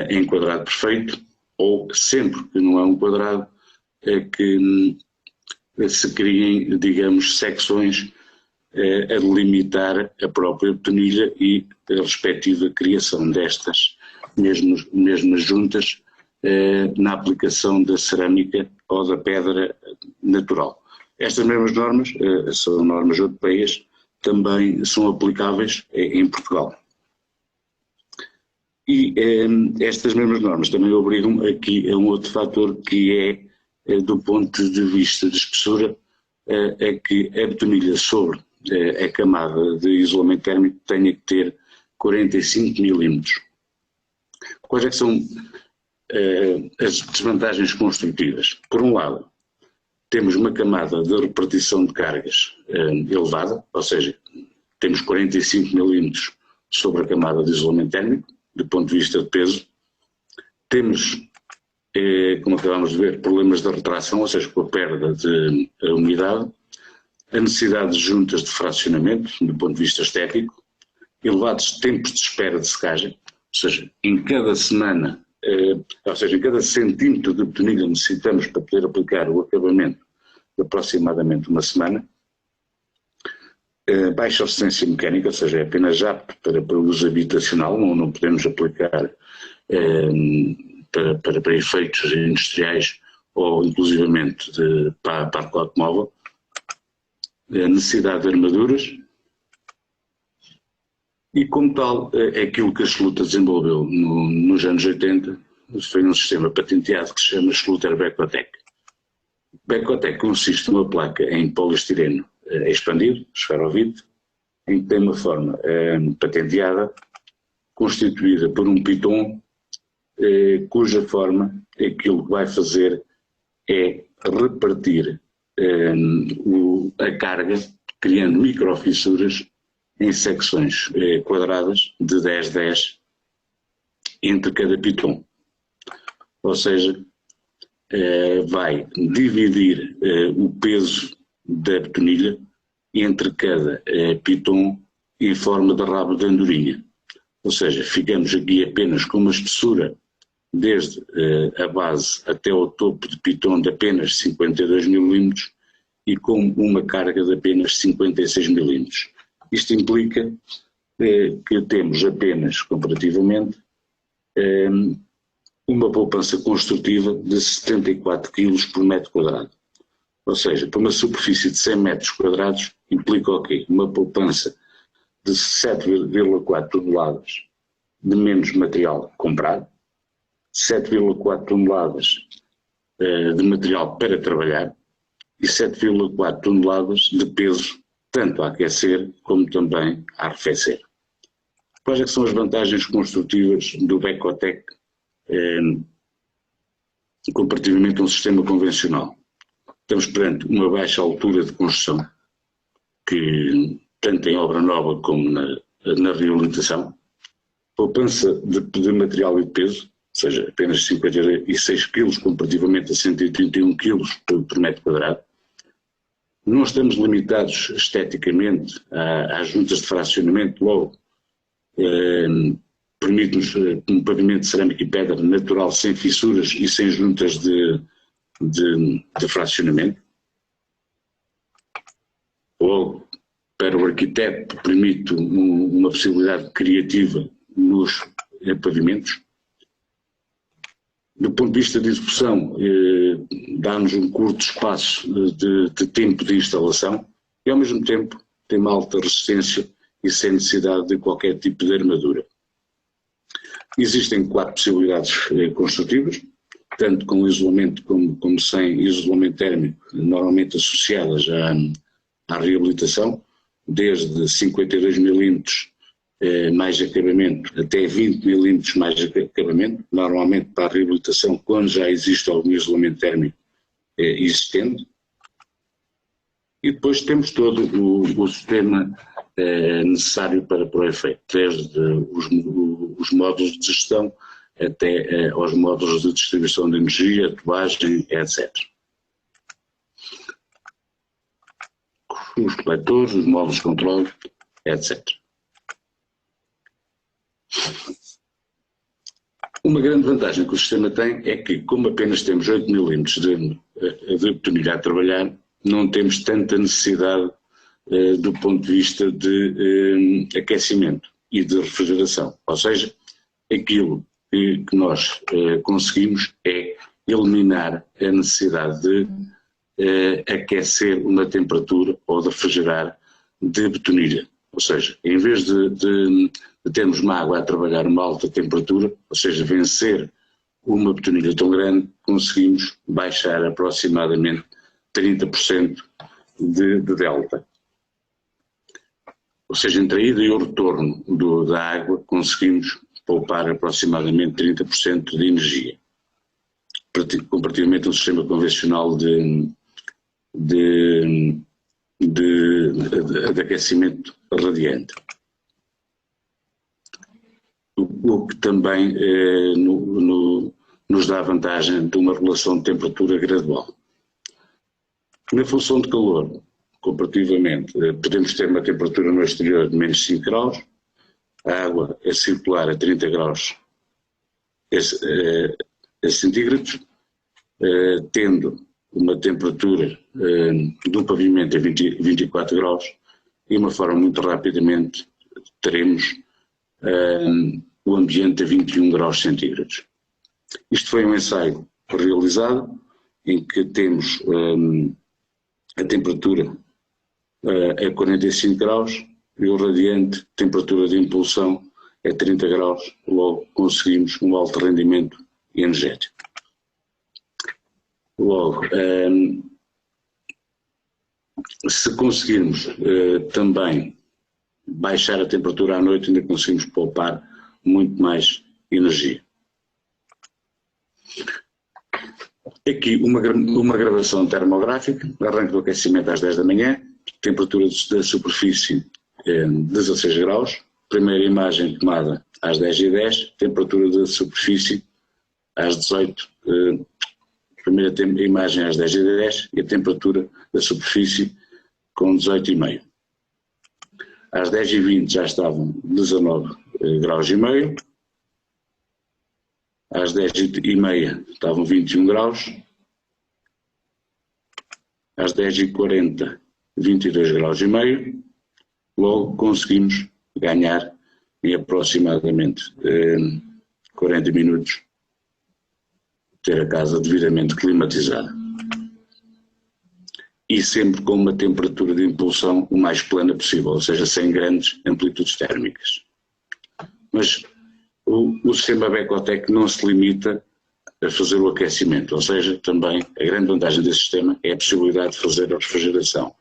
em quadrado perfeito, ou sempre que não há um quadrado, que se criem, digamos, secções a delimitar a própria betonilha e a respectiva criação destas mesmas juntas na aplicação da cerâmica ou da pedra natural. Estas mesmas normas, são normas europeias, também são aplicáveis em Portugal. E estas mesmas normas também obrigam aqui a um outro fator que é, do ponto de vista de espessura, é que a betonilha sobre a camada de isolamento térmico tenha que ter 45 milímetros. Quais é que são as desvantagens construtivas? Por um lado, temos uma camada de repartição de cargas elevada, ou seja, temos 45 milímetros sobre a camada de isolamento térmico, do ponto de vista de peso. Temos, como acabamos de ver, problemas de retração, ou seja, com a perda de umidade, a necessidade de juntas de fracionamento, do ponto de vista estético, elevados tempos de espera de secagem, ou seja, em cada semana, ou seja, em cada centímetro de betonilha necessitamos para poder aplicar o acabamento de aproximadamente uma semana. Baixa eficiência mecânica, ou seja, é apenas apto para uso habitacional, não podemos aplicar para efeitos industriais ou inclusivamente para parque automóvel. A necessidade de armaduras e, como tal, aquilo que a Schluter desenvolveu nos anos 80 foi um sistema patenteado que se chama Schluter Becotec. Becotec consiste numa placa em poliestireno expandido, esferovite, em que tem uma forma patenteada, constituída por um piton, cuja forma, aquilo que vai fazer é repartir a carga, criando microfissuras em secções quadradas de 10-10 entre cada piton. Ou seja, vai dividir o peso da betonilha entre cada piton em forma de rabo de andorinha. Ou seja, ficamos aqui apenas com uma espessura desde a base até ao topo de piton de apenas 52 milímetros e com uma carga de apenas 56 milímetros. Isto implica que temos apenas, comparativamente, uma poupança construtiva de 74 kg por metro quadrado. Ou seja, para uma superfície de 100 metros quadrados, implica o quê? Uma poupança de 7,4 toneladas de menos material comprado, 7,4 toneladas de material para trabalhar e 7,4 toneladas de peso, tanto a aquecer como também a arrefecer. Quais é que são as vantagens construtivas do Becotec comparativamente a um sistema convencional. Estamos perante uma baixa altura de construção, que tanto em obra nova como na reabilitação, poupança de material e de peso, ou seja, apenas 56 kg comparativamente a 131 kg por metro quadrado. Não estamos limitados esteticamente às juntas de fracionamento, logo permite-nos um pavimento de cerâmica e pedra natural, sem fissuras e sem juntas de fracionamento. Logo, para o arquiteto, permite uma possibilidade criativa nos pavimentos. Do ponto de vista de execução, dá-nos um curto espaço de tempo de instalação e, ao mesmo tempo, tem uma alta resistência e sem necessidade de qualquer tipo de armadura. Existem 4 possibilidades construtivas, tanto com isolamento como sem isolamento térmico, normalmente associadas à reabilitação, desde 52 mm mais acabamento até 20 mm mais acabamento, normalmente para a reabilitação quando já existe algum isolamento térmico existente. E depois temos todo o sistema necessário para o efeito, desde os módulos de gestão até aos módulos de distribuição de energia, tubagem, etc. Os coletores, os módulos de controle, etc. Uma grande vantagem que o sistema tem é que, como apenas temos 8 mm de betonilha a trabalhar, não temos tanta necessidade do ponto de vista de aquecimento e de refrigeração. Ou seja, aquilo que nós conseguimos é eliminar a necessidade de aquecer uma temperatura ou de refrigerar de betonilha. Ou seja, em vez de termos uma água a trabalhar a uma alta temperatura, ou seja, vencer uma betonilha tão grande, conseguimos baixar aproximadamente 30% de delta. Ou seja, entre a ida e o retorno da água, conseguimos poupar aproximadamente 30% de energia, comparativamente a um sistema convencional de aquecimento radiante. O que também nos dá a vantagem de uma regulação de temperatura gradual. Na função de calor, comparativamente, podemos ter uma temperatura no exterior de menos 5 graus, a água é circular a 30 graus centígrados, tendo uma temperatura do pavimento a 24 graus e uma forma muito rapidamente teremos o ambiente a 21 graus centígrados. Isto foi um ensaio realizado em que temos a temperatura a 45 graus e o radiante, temperatura de impulsão é 30 graus, logo conseguimos um alto rendimento energético. Logo, se conseguirmos também baixar a temperatura à noite, ainda conseguimos poupar muito mais energia. Aqui uma gravação termográfica, arranque do aquecimento às 10 da manhã, temperatura da superfície 16 graus, primeira imagem tomada às 10h10, temperatura da superfície às 18, primeira imagem às 10h10 e a temperatura da superfície com 18,5. Às 10h20 já estavam 19 graus e meio, às 10h30 estavam 21 graus, às 10h40 22 graus e meio, logo conseguimos ganhar em aproximadamente 40 minutos ter a casa devidamente climatizada. E sempre com uma temperatura de impulsão o mais plana possível, ou seja, sem grandes amplitudes térmicas. Mas o sistema Becotec não se limita a fazer o aquecimento, ou seja, também a grande vantagem desse sistema é a possibilidade de fazer a refrigeração.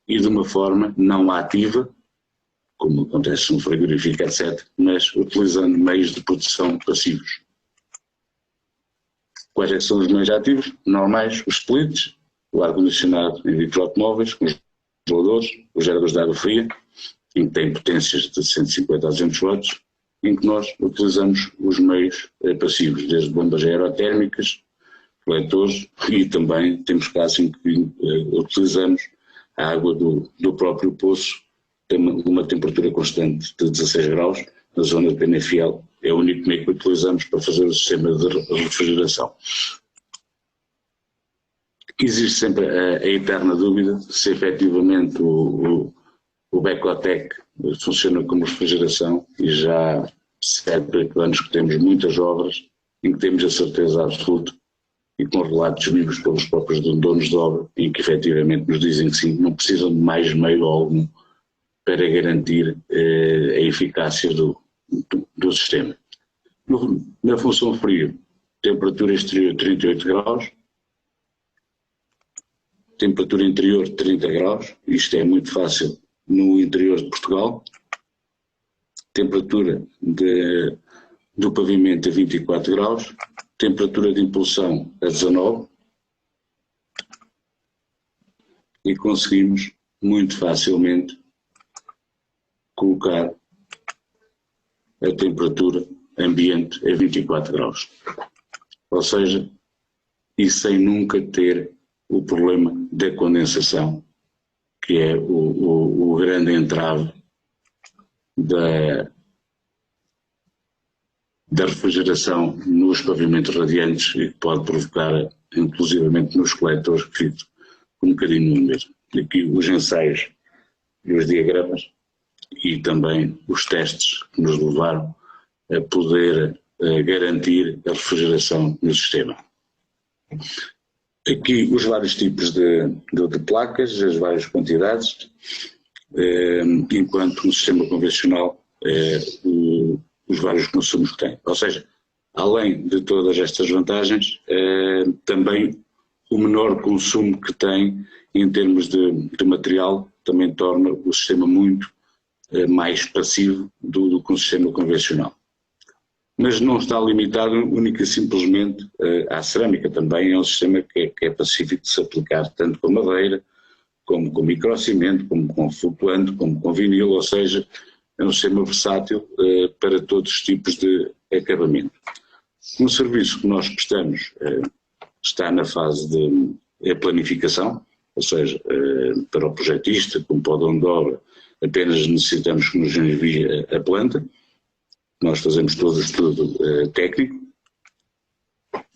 E de uma forma não ativa, como acontece no frigorífico, etc., mas utilizando meios de produção passivos. Quais é que são os meios ativos? Normais, os splits, o ar-condicionado em veículos automóveis, os geladores, os geradores de água fria, em que têm potências de 150 a 200 watts, em que nós utilizamos os meios passivos, desde bombas aerotérmicas, coletores, e também temos casos em que utilizamos a água do próprio poço, tem uma temperatura constante de 16 graus, na zona de Penafiel, é o único meio que utilizamos para fazer o sistema de refrigeração. Existe sempre a eterna dúvida se efetivamente o Becotec funciona como refrigeração, e já há 7 ou 8 anos que temos muitas obras em que temos a certeza absoluta, e com relatos vivos pelos próprios donos de obra, em que efetivamente nos dizem que sim, não precisam de mais meio algum para garantir a eficácia do sistema. Na função frio, temperatura exterior 38 graus, temperatura interior 30 graus, isto é muito fácil no interior de Portugal, temperatura do pavimento a 24 graus, temperatura de impulsão a 19, e conseguimos muito facilmente colocar a temperatura ambiente a 24 graus. Ou seja, e sem nunca ter o problema da condensação, que é o grande entrave da refrigeração nos pavimentos radiantes, e que pode provocar, inclusivamente nos coletores, que fico um bocadinho no mesmo. Aqui os ensaios e os diagramas, e também os testes que nos levaram a poder garantir a refrigeração no sistema. Aqui os vários tipos de placas, as várias quantidades, enquanto no sistema convencional os vários consumos que tem. Ou seja, além de todas estas vantagens, também o menor consumo que tem em termos de material também torna o sistema muito mais passivo do que um sistema convencional. Mas não está limitado única e simplesmente à cerâmica, também é um sistema que é pacífico de se aplicar tanto com madeira, como com microcimento, como com flutuante, como com vinil, ou seja, é um sistema versátil para todos os tipos de acabamento. Um serviço que nós prestamos está na fase de planificação, ou seja, para o projetista, como para o dono de obra, apenas necessitamos que nos envie a planta. Nós fazemos todo o estudo técnico,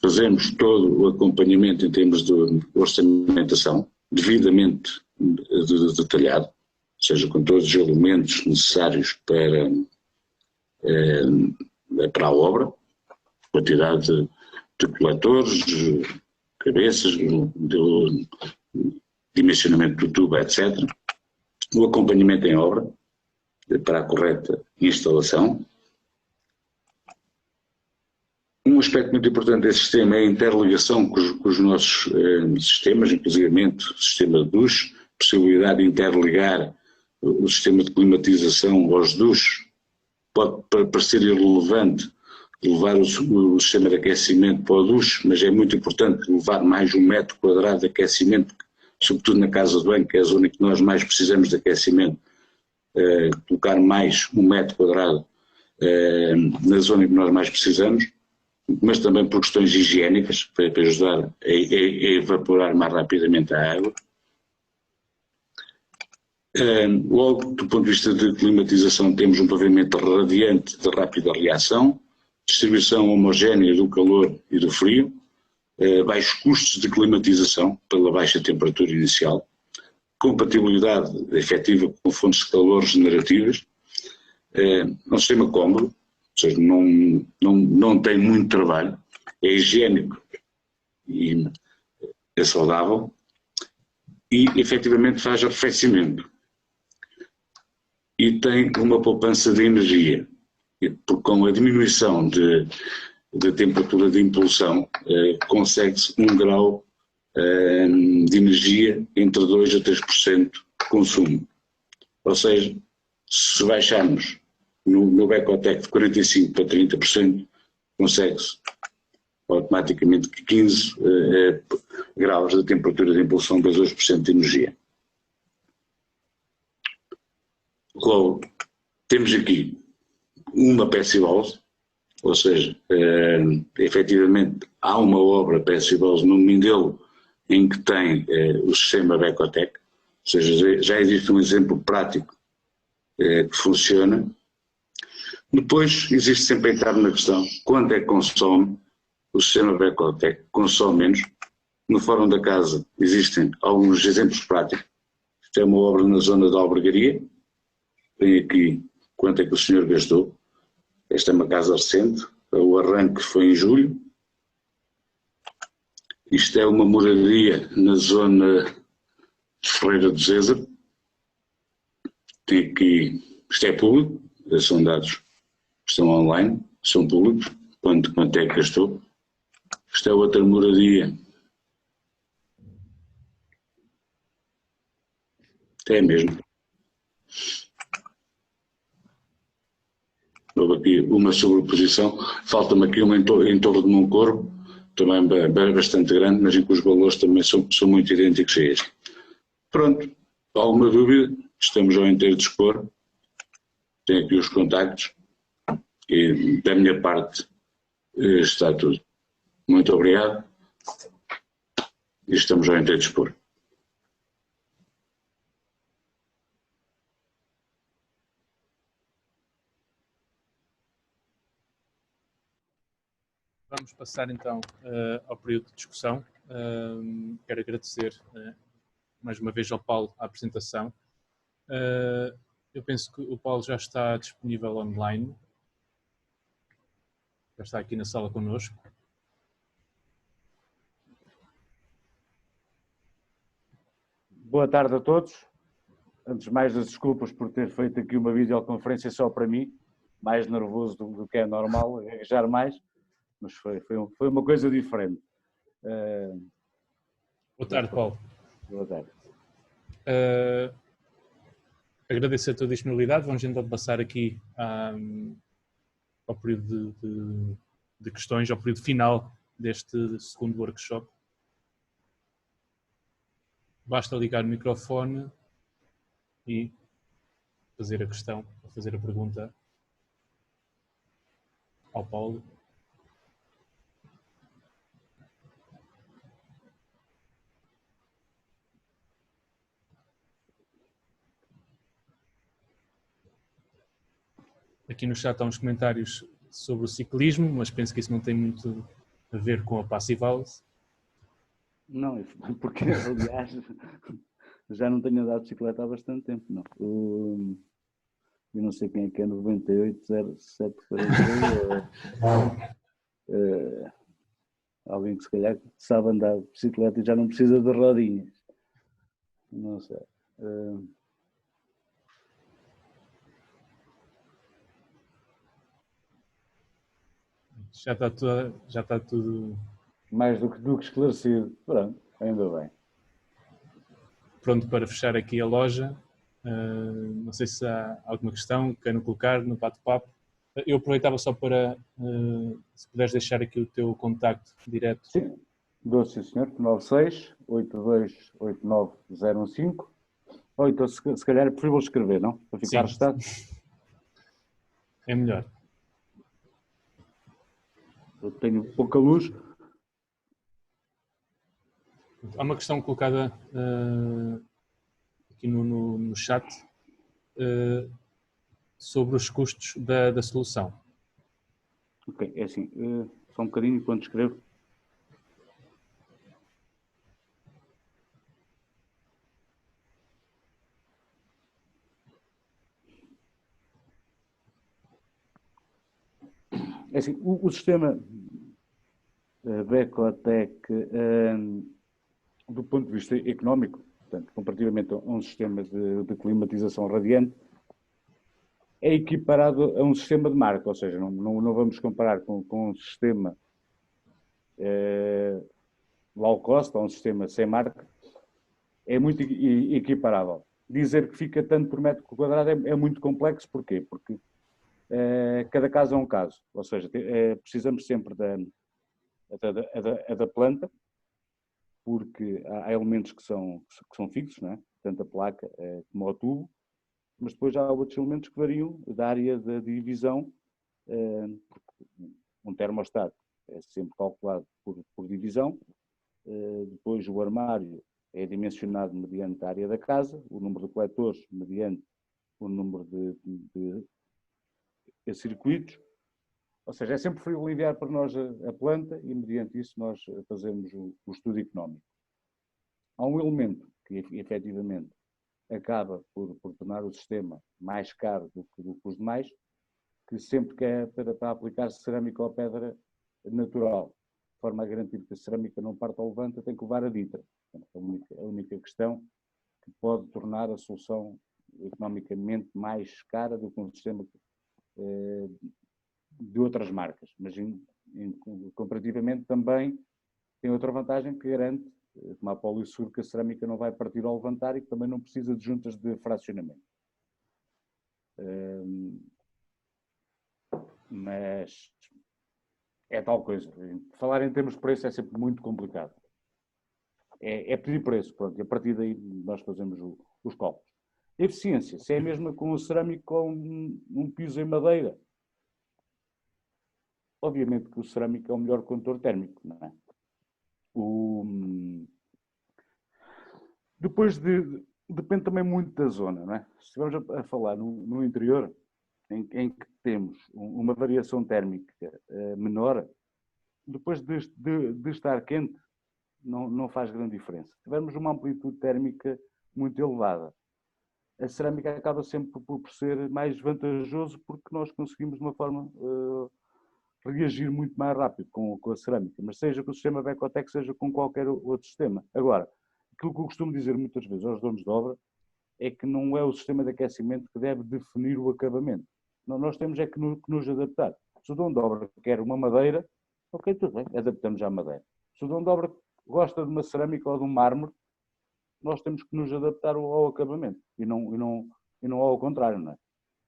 fazemos todo o acompanhamento em termos de orçamentação, devidamente detalhado, ou seja, com todos os elementos necessários para a obra, quantidade de coletores, cabeças, dimensionamento do tubo, etc. O acompanhamento em obra para a correta instalação. Um aspecto muito importante desse sistema é a interligação com os nossos sistemas, inclusivamente o sistema de duche, possibilidade de interligar o sistema de climatização aos duches. Pode parecer irrelevante levar o sistema de aquecimento para o duche, mas é muito importante levar mais 1 metro quadrado de aquecimento, sobretudo na casa de banho, que é a zona que nós mais precisamos de aquecimento, colocar mais 1 metro quadrado na zona que nós mais precisamos, mas também por questões higiênicas, para ajudar a evaporar mais rapidamente a água. Logo, do ponto de vista de climatização, temos um pavimento radiante de rápida reação, distribuição homogénea do calor e do frio, baixos custos de climatização pela baixa temperatura inicial, compatibilidade efetiva com fontes de calor regenerativas, um sistema cómodo, ou seja, não tem muito trabalho, é higiênico e é saudável e efetivamente faz arrefecimento. E tem uma poupança de energia, porque com a diminuição de temperatura de impulsão consegue-se 1 grau de energia entre 2% a 3% de consumo. Ou seja, se baixarmos no Becotec de 45% para 30%, consegue-se automaticamente 15 graus da temperatura de impulsão vezes 2% de energia. Logo, temos aqui uma passive house, ou seja, efetivamente há uma obra passive house no Mindelo em que tem o sistema Becotec, ou seja, já existe um exemplo prático que funciona. Depois existe sempre a entrar na questão, quanto é que consome o sistema Becotec? Consome menos. No fórum da casa existem alguns exemplos práticos. Isto é uma obra na zona da albergaria. Tem aqui quanto é que o senhor gastou. Esta é uma casa recente, o arranque foi em julho. Isto é uma moradia na zona de Ferreira do César. Tem aqui, isto é público, são dados que estão online, são públicos, quanto é que gastou. Isto é outra moradia. É mesmo. Houve aqui uma sobreposição, falta-me aqui uma em torno de Moncorvo, também bastante grande, mas em que os valores também são muito idênticos a este. Pronto, alguma dúvida? Estamos ao inteiro dispor. Tenho aqui os contactos e da minha parte está tudo. Muito obrigado e estamos ao inteiro dispor. Vamos passar então ao período de discussão. Quero agradecer mais uma vez ao Paulo a apresentação. Eu penso que o Paulo já está disponível online. Já está aqui na sala connosco. Boa tarde a todos. Antes de mais, as desculpas por ter feito aqui uma videoconferência só para mim. Mais nervoso do que é normal, gaguejar mais. Mas foi uma coisa diferente. Boa tarde, Paulo. Boa tarde. Agradeço a tua disponibilidade. Vamos então passar aqui ao período de questões, ao período final deste segundo workshop. Basta ligar o microfone e fazer a questão, fazer a pergunta ao Paulo. Aqui no chat há uns comentários sobre o ciclismo, mas penso que isso não tem muito a ver com a Passive House. Não, porque aliás já não tenho andado de bicicleta há bastante tempo, não. Eu não sei quem é que é 980741. Alguém que se calhar sabe andar de bicicleta e já não precisa de rodinhas. Não sei. Já está tudo... Mais do que esclarecido. Pronto, ainda bem. Pronto para fechar aqui a loja. Não sei se há alguma questão que queiram colocar no bate-papo. Eu aproveitava só para, se puderes deixar aqui o teu contacto direto. Sim, dou sim senhor, 96-8289-015. Ou então se calhar é preferível escrever, não? Para ficar registado. É melhor. Eu tenho pouca luz. Há uma questão colocada aqui no chat sobre os custos da solução. Ok, é assim, só um bocadinho enquanto escrevo. É assim, o sistema Becotec, do ponto de vista económico, portanto, comparativamente a um sistema de climatização radiante, é equiparado a um sistema de marca, ou seja, não vamos comparar com um sistema low cost, ou um sistema sem marca, é muito equiparável. Dizer que fica tanto por metro quadrado é muito complexo, porquê? Porque cada caso é um caso, ou seja, precisamos sempre a da planta, porque há elementos que são fixos, não é? Tanto a placa como o tubo, mas depois há outros elementos que variam da área da divisão, porque um termostato é sempre calculado por divisão, depois o armário é dimensionado mediante a área da casa, o número de coletores mediante o número de circuitos, ou seja, é sempre preferível enviar para nós a planta e mediante isso nós fazemos o estudo económico. Há um elemento que efetivamente acaba por tornar o sistema mais caro do que os demais, que sempre que é para aplicar cerâmica ou pedra natural, de forma a garantir que a cerâmica não parte ao levanta, tem que levar a ditra. A única questão que pode tornar a solução economicamente mais cara do que um sistema de outras marcas, mas comparativamente também tem outra vantagem que garante, como a Polissur, que a cerâmica não vai partir ao levantar e que também não precisa de juntas de fracionamento. Mas é tal coisa. Falar em termos de preço é sempre muito complicado. É pedir preço, pronto, e a partir daí nós fazemos os cálculos. Eficiência, se é a mesma com o cerâmico com um piso em madeira, obviamente que o cerâmico é o melhor condutor térmico, não é? Depois depende também muito da zona, não é? Se estivermos a falar no interior, em que temos uma variação térmica menor, depois de estar quente, não faz grande diferença. Se tivermos uma amplitude térmica muito elevada, a cerâmica acaba sempre por ser mais vantajoso porque nós conseguimos de uma forma reagir muito mais rápido com a cerâmica, mas seja com o sistema Vecotec, seja com qualquer outro sistema. Agora, aquilo que eu costumo dizer muitas vezes aos donos de obra é que não é o sistema de aquecimento que deve definir o acabamento. Nós temos é que nos adaptar. Se o dono de obra quer uma madeira, ok, tudo bem, adaptamos à madeira. Se o dono de obra gosta de uma cerâmica ou de um mármore, nós temos que nos adaptar ao acabamento e não ao contrário, não é?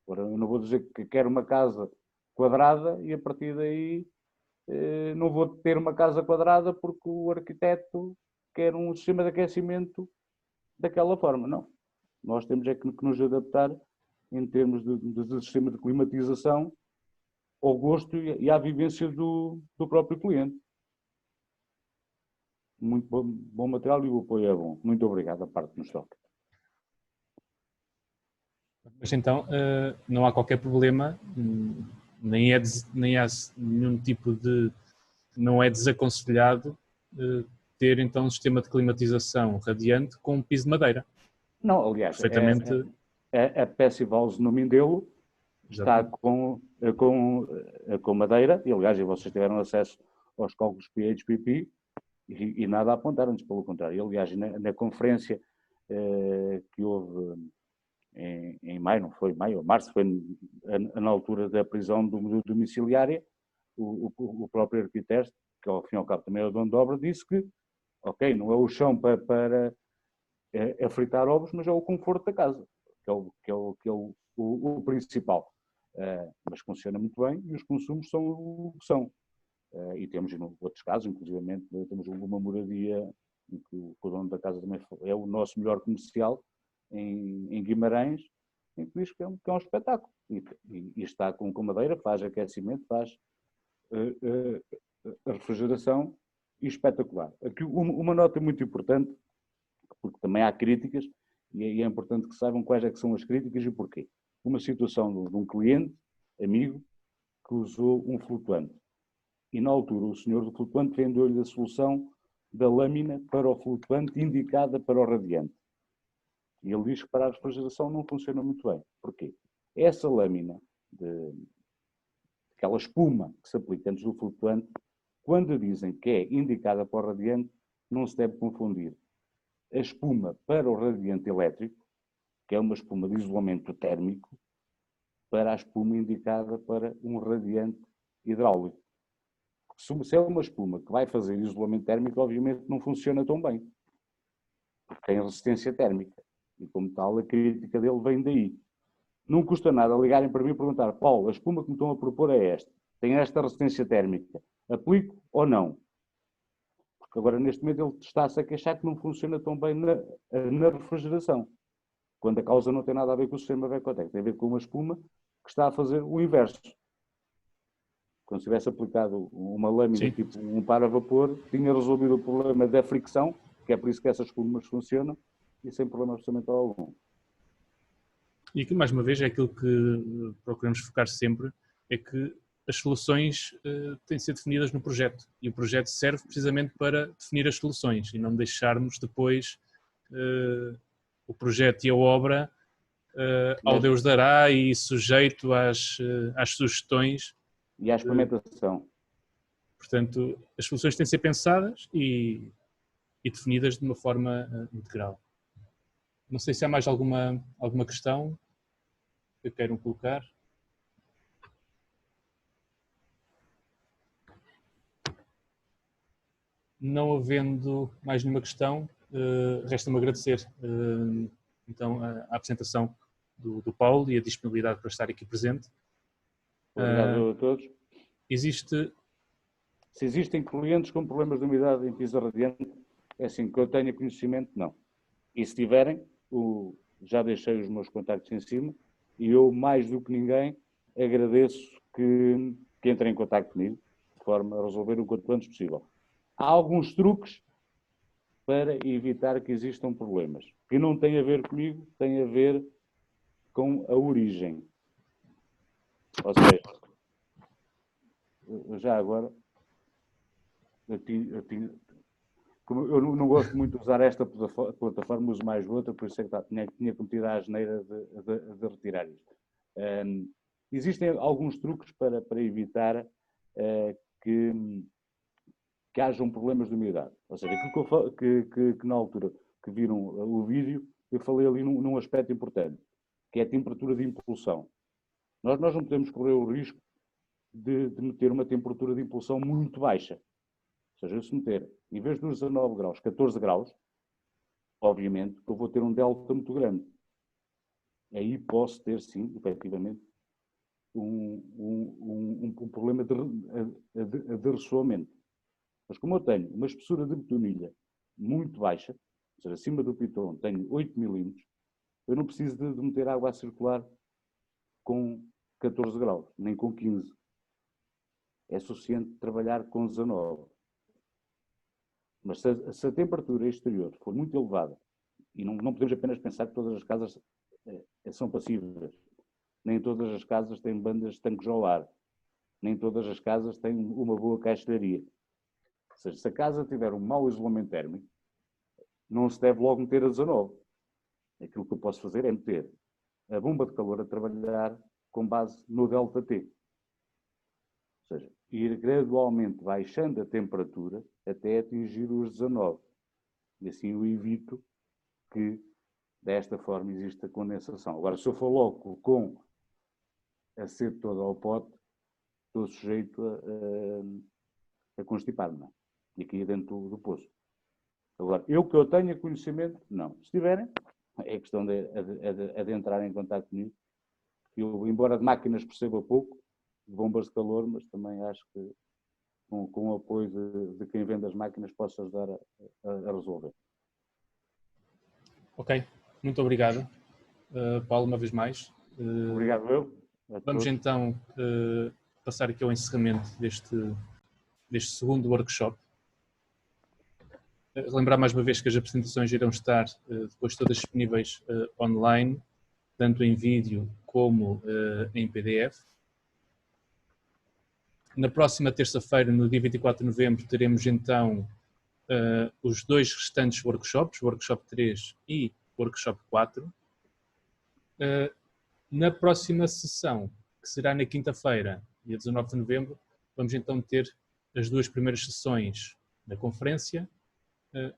Agora, eu não vou dizer que quero uma casa quadrada e a partir daí não vou ter uma casa quadrada porque o arquiteto quer um sistema de aquecimento daquela forma. Não. Nós temos é que nos adaptar em termos de sistema de climatização ao gosto e à vivência do próprio cliente. Muito bom material e o apoio é bom. Muito obrigado, a parte que nos toca. Mas então, não há qualquer problema, nem há nenhum tipo de... Não é desaconselhado ter então um sistema de climatização radiante com um piso de madeira. Não, aliás, perfeitamente... a Pessivals no Mindelo está com madeira, e aliás, vocês tiveram acesso aos cálculos PHPP e nada a apontar, antes pelo contrário. E, aliás, na conferência que houve em maio, não foi maio, ou março, foi na altura da prisão domiciliária, o próprio arquiteto, que ao fim e ao cabo também é o dono de obra, disse que, ok, não é o chão para fritar ovos, mas é o conforto da casa, que é o principal. Mas funciona muito bem e os consumos são o que são. E temos em outros casos, inclusive temos uma moradia em que o dono da casa também é o nosso melhor comercial em Guimarães, em que diz que é um espetáculo. E está com madeira, faz aquecimento, faz a refrigeração e espetacular. Aqui uma nota muito importante, porque também há críticas, e é importante que saibam quais é que são as críticas e porquê. Uma situação de um cliente, amigo, que usou um flutuante. E na altura o senhor do flutuante vendeu-lhe a solução da lâmina para o flutuante indicada para o radiante. E ele diz que para a refrigeração não funciona muito bem. Porquê? Essa lâmina, aquela espuma que se aplica antes do flutuante, quando dizem que é indicada para o radiante, não se deve confundir a espuma para o radiante elétrico, que é uma espuma de isolamento térmico, para a espuma indicada para um radiante hidráulico. Se é uma espuma que vai fazer isolamento térmico, obviamente não funciona tão bem, porque tem resistência térmica, e como tal a crítica dele vem daí. Não custa nada ligarem para mim e perguntar: Paulo, a espuma que me estão a propor é esta, tem esta resistência térmica, aplico ou não? Agora, neste momento, ele está-se a queixar que não funciona tão bem na refrigeração, quando a causa não tem nada a ver com o sistema Vecotec, tem a ver com uma espuma que está a fazer o inverso. Quando se tivesse aplicado uma lâmina tipo um para-vapor, tinha resolvido o problema da fricção, que é por isso que essas espumas funcionam, e sem problema absolutamente algum. E aqui, mais uma vez, é aquilo que procuramos focar sempre, é que as soluções têm de ser definidas no projeto. E o projeto serve precisamente para definir as soluções e não deixarmos depois o projeto e a obra ao Deus dará e sujeito às sugestões. E à experimentação. Portanto, as soluções têm de ser pensadas e definidas de uma forma integral. Não sei se há mais alguma questão que queiram colocar. Não havendo mais nenhuma questão, resta-me agradecer então a apresentação do Paulo e a disponibilidade para estar aqui presente. Obrigado a todos. Se existem clientes com problemas de umidade em piso radiante, é assim, que eu tenha conhecimento, não. E se tiverem, já deixei os meus contactos em cima e eu, mais do que ninguém, agradeço que entrem em contacto comigo, de forma a resolver o quanto antes possível. Há alguns truques para evitar que existam problemas, que não têm a ver comigo, têm a ver com a origem. Ou seja, já agora, eu não gosto muito de usar esta plataforma, uso mais outra, por isso é que tinha cometido a asneira de retirar isto. Existem alguns truques para evitar que hajam problemas de umidade. Ou seja, aquilo que na altura que viram o vídeo, eu falei ali num aspecto importante, que é a temperatura de impulsão. Nós não podemos correr o risco de meter uma temperatura de impulsão muito baixa. Ou seja, se meter, em vez dos 19 graus, 14 graus, obviamente que eu vou ter um delta muito grande. Aí posso ter, sim, efetivamente, um problema de ressoamento. Mas como eu tenho uma espessura de betonilha muito baixa, ou seja, acima do piton tenho 8 milímetros, eu não preciso de meter água a circular com 14 graus, nem com 15. É suficiente trabalhar com 19. Mas se a temperatura exterior for muito elevada, e não podemos apenas pensar que todas as casas são passivas, nem todas as casas têm bandas de tanques ao ar, nem todas as casas têm uma boa caixilharia. Ou seja, se a casa tiver um mau isolamento térmico, não se deve logo meter a 19. Aquilo que eu posso fazer é meter a bomba de calor a trabalhar com base no ΔT. Ou seja, ir gradualmente baixando a temperatura até atingir os 19. E assim eu evito que, desta forma, exista condensação. Agora, se eu for logo com a sede toda ao pote, estou sujeito a constipar-me. E aqui dentro do poço. Agora, que eu tenha conhecimento, não. Se tiverem, é questão de entrar em contato comigo. Eu, embora de máquinas perceba pouco, de bombas de calor, mas também acho que com o apoio de quem vende as máquinas posso ajudar a resolver. Ok, muito obrigado, Paulo, uma vez mais. Obrigado eu. Vamos então passar aqui ao encerramento deste segundo workshop. Lembrar mais uma vez que as apresentações irão estar depois todas disponíveis online, tanto em vídeo como em PDF. Na próxima terça-feira, no dia 24 de novembro, teremos então os dois restantes workshops, Workshop 3 e Workshop 4. Na próxima sessão, que será na quinta-feira, dia 19 de novembro, vamos então ter as duas primeiras sessões da conferência.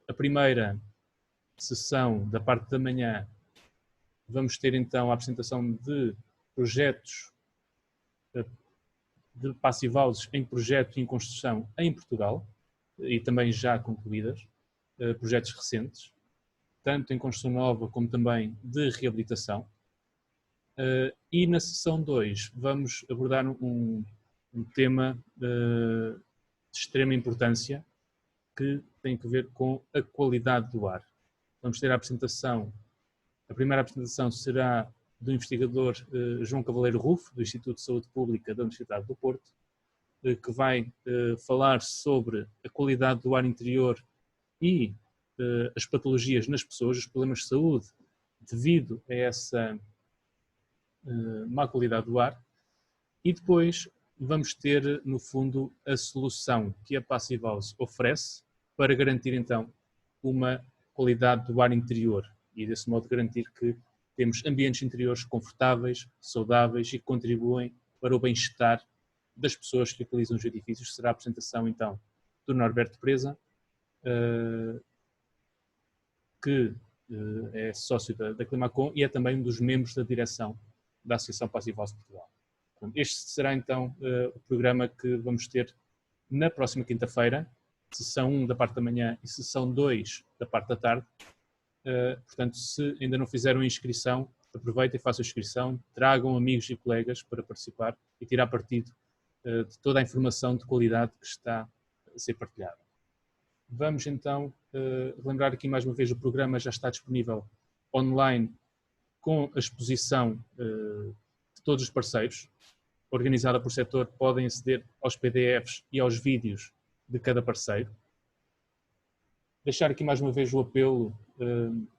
A primeira sessão, da parte da manhã, vamos ter então a apresentação de projetos de passive houses em projeto e em construção em Portugal e também já concluídas, projetos recentes, tanto em construção nova como também de reabilitação. E na sessão 2 vamos abordar um tema de extrema importância, que têm a ver com a qualidade do ar. Vamos ter a apresentação, a primeira apresentação será do investigador João Cavaleiro Rufo, do Instituto de Saúde Pública da Universidade do Porto, que vai falar sobre a qualidade do ar interior e as patologias nas pessoas, os problemas de saúde devido a essa má qualidade do ar. E depois vamos ter, no fundo, a solução que a Passivhaus oferece para garantir, então, uma qualidade do ar interior e, desse modo, garantir que temos ambientes interiores confortáveis, saudáveis e que contribuem para o bem-estar das pessoas que utilizam os edifícios. Será a apresentação, então, do Norberto Preza, que é sócio da Climacom e é também um dos membros da direção da Associação Passivhaus Portugal. Este será, então, o programa que vamos ter na próxima quinta-feira, sessão 1 da parte da manhã e sessão 2 da parte da tarde. Portanto, se ainda não fizeram a inscrição, aproveitem e façam a inscrição, tragam amigos e colegas para participar e tirar partido de toda a informação de qualidade que está a ser partilhada. Vamos então lembrar aqui mais uma vez, o programa já está disponível online com a exposição de todos os parceiros, organizada por setor. Podem aceder aos PDFs e aos vídeos de cada parceiro. Deixar aqui mais uma vez o apelo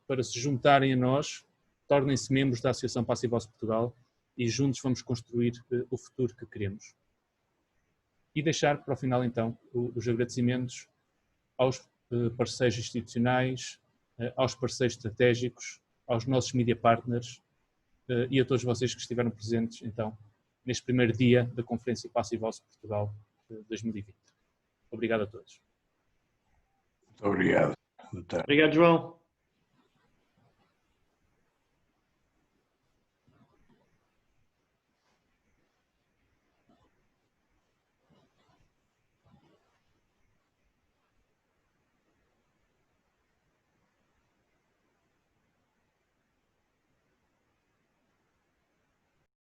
para se juntarem a nós, tornem-se membros da Associação Passivhaus Portugal e juntos vamos construir o futuro que queremos. E deixar para o final, então, os agradecimentos aos parceiros institucionais, aos parceiros estratégicos, aos nossos media partners e a todos vocês que estiveram presentes, então, neste primeiro dia da Conferência Passivhaus Portugal 2020. Obrigado a todos. Muito obrigado. Obrigado, João.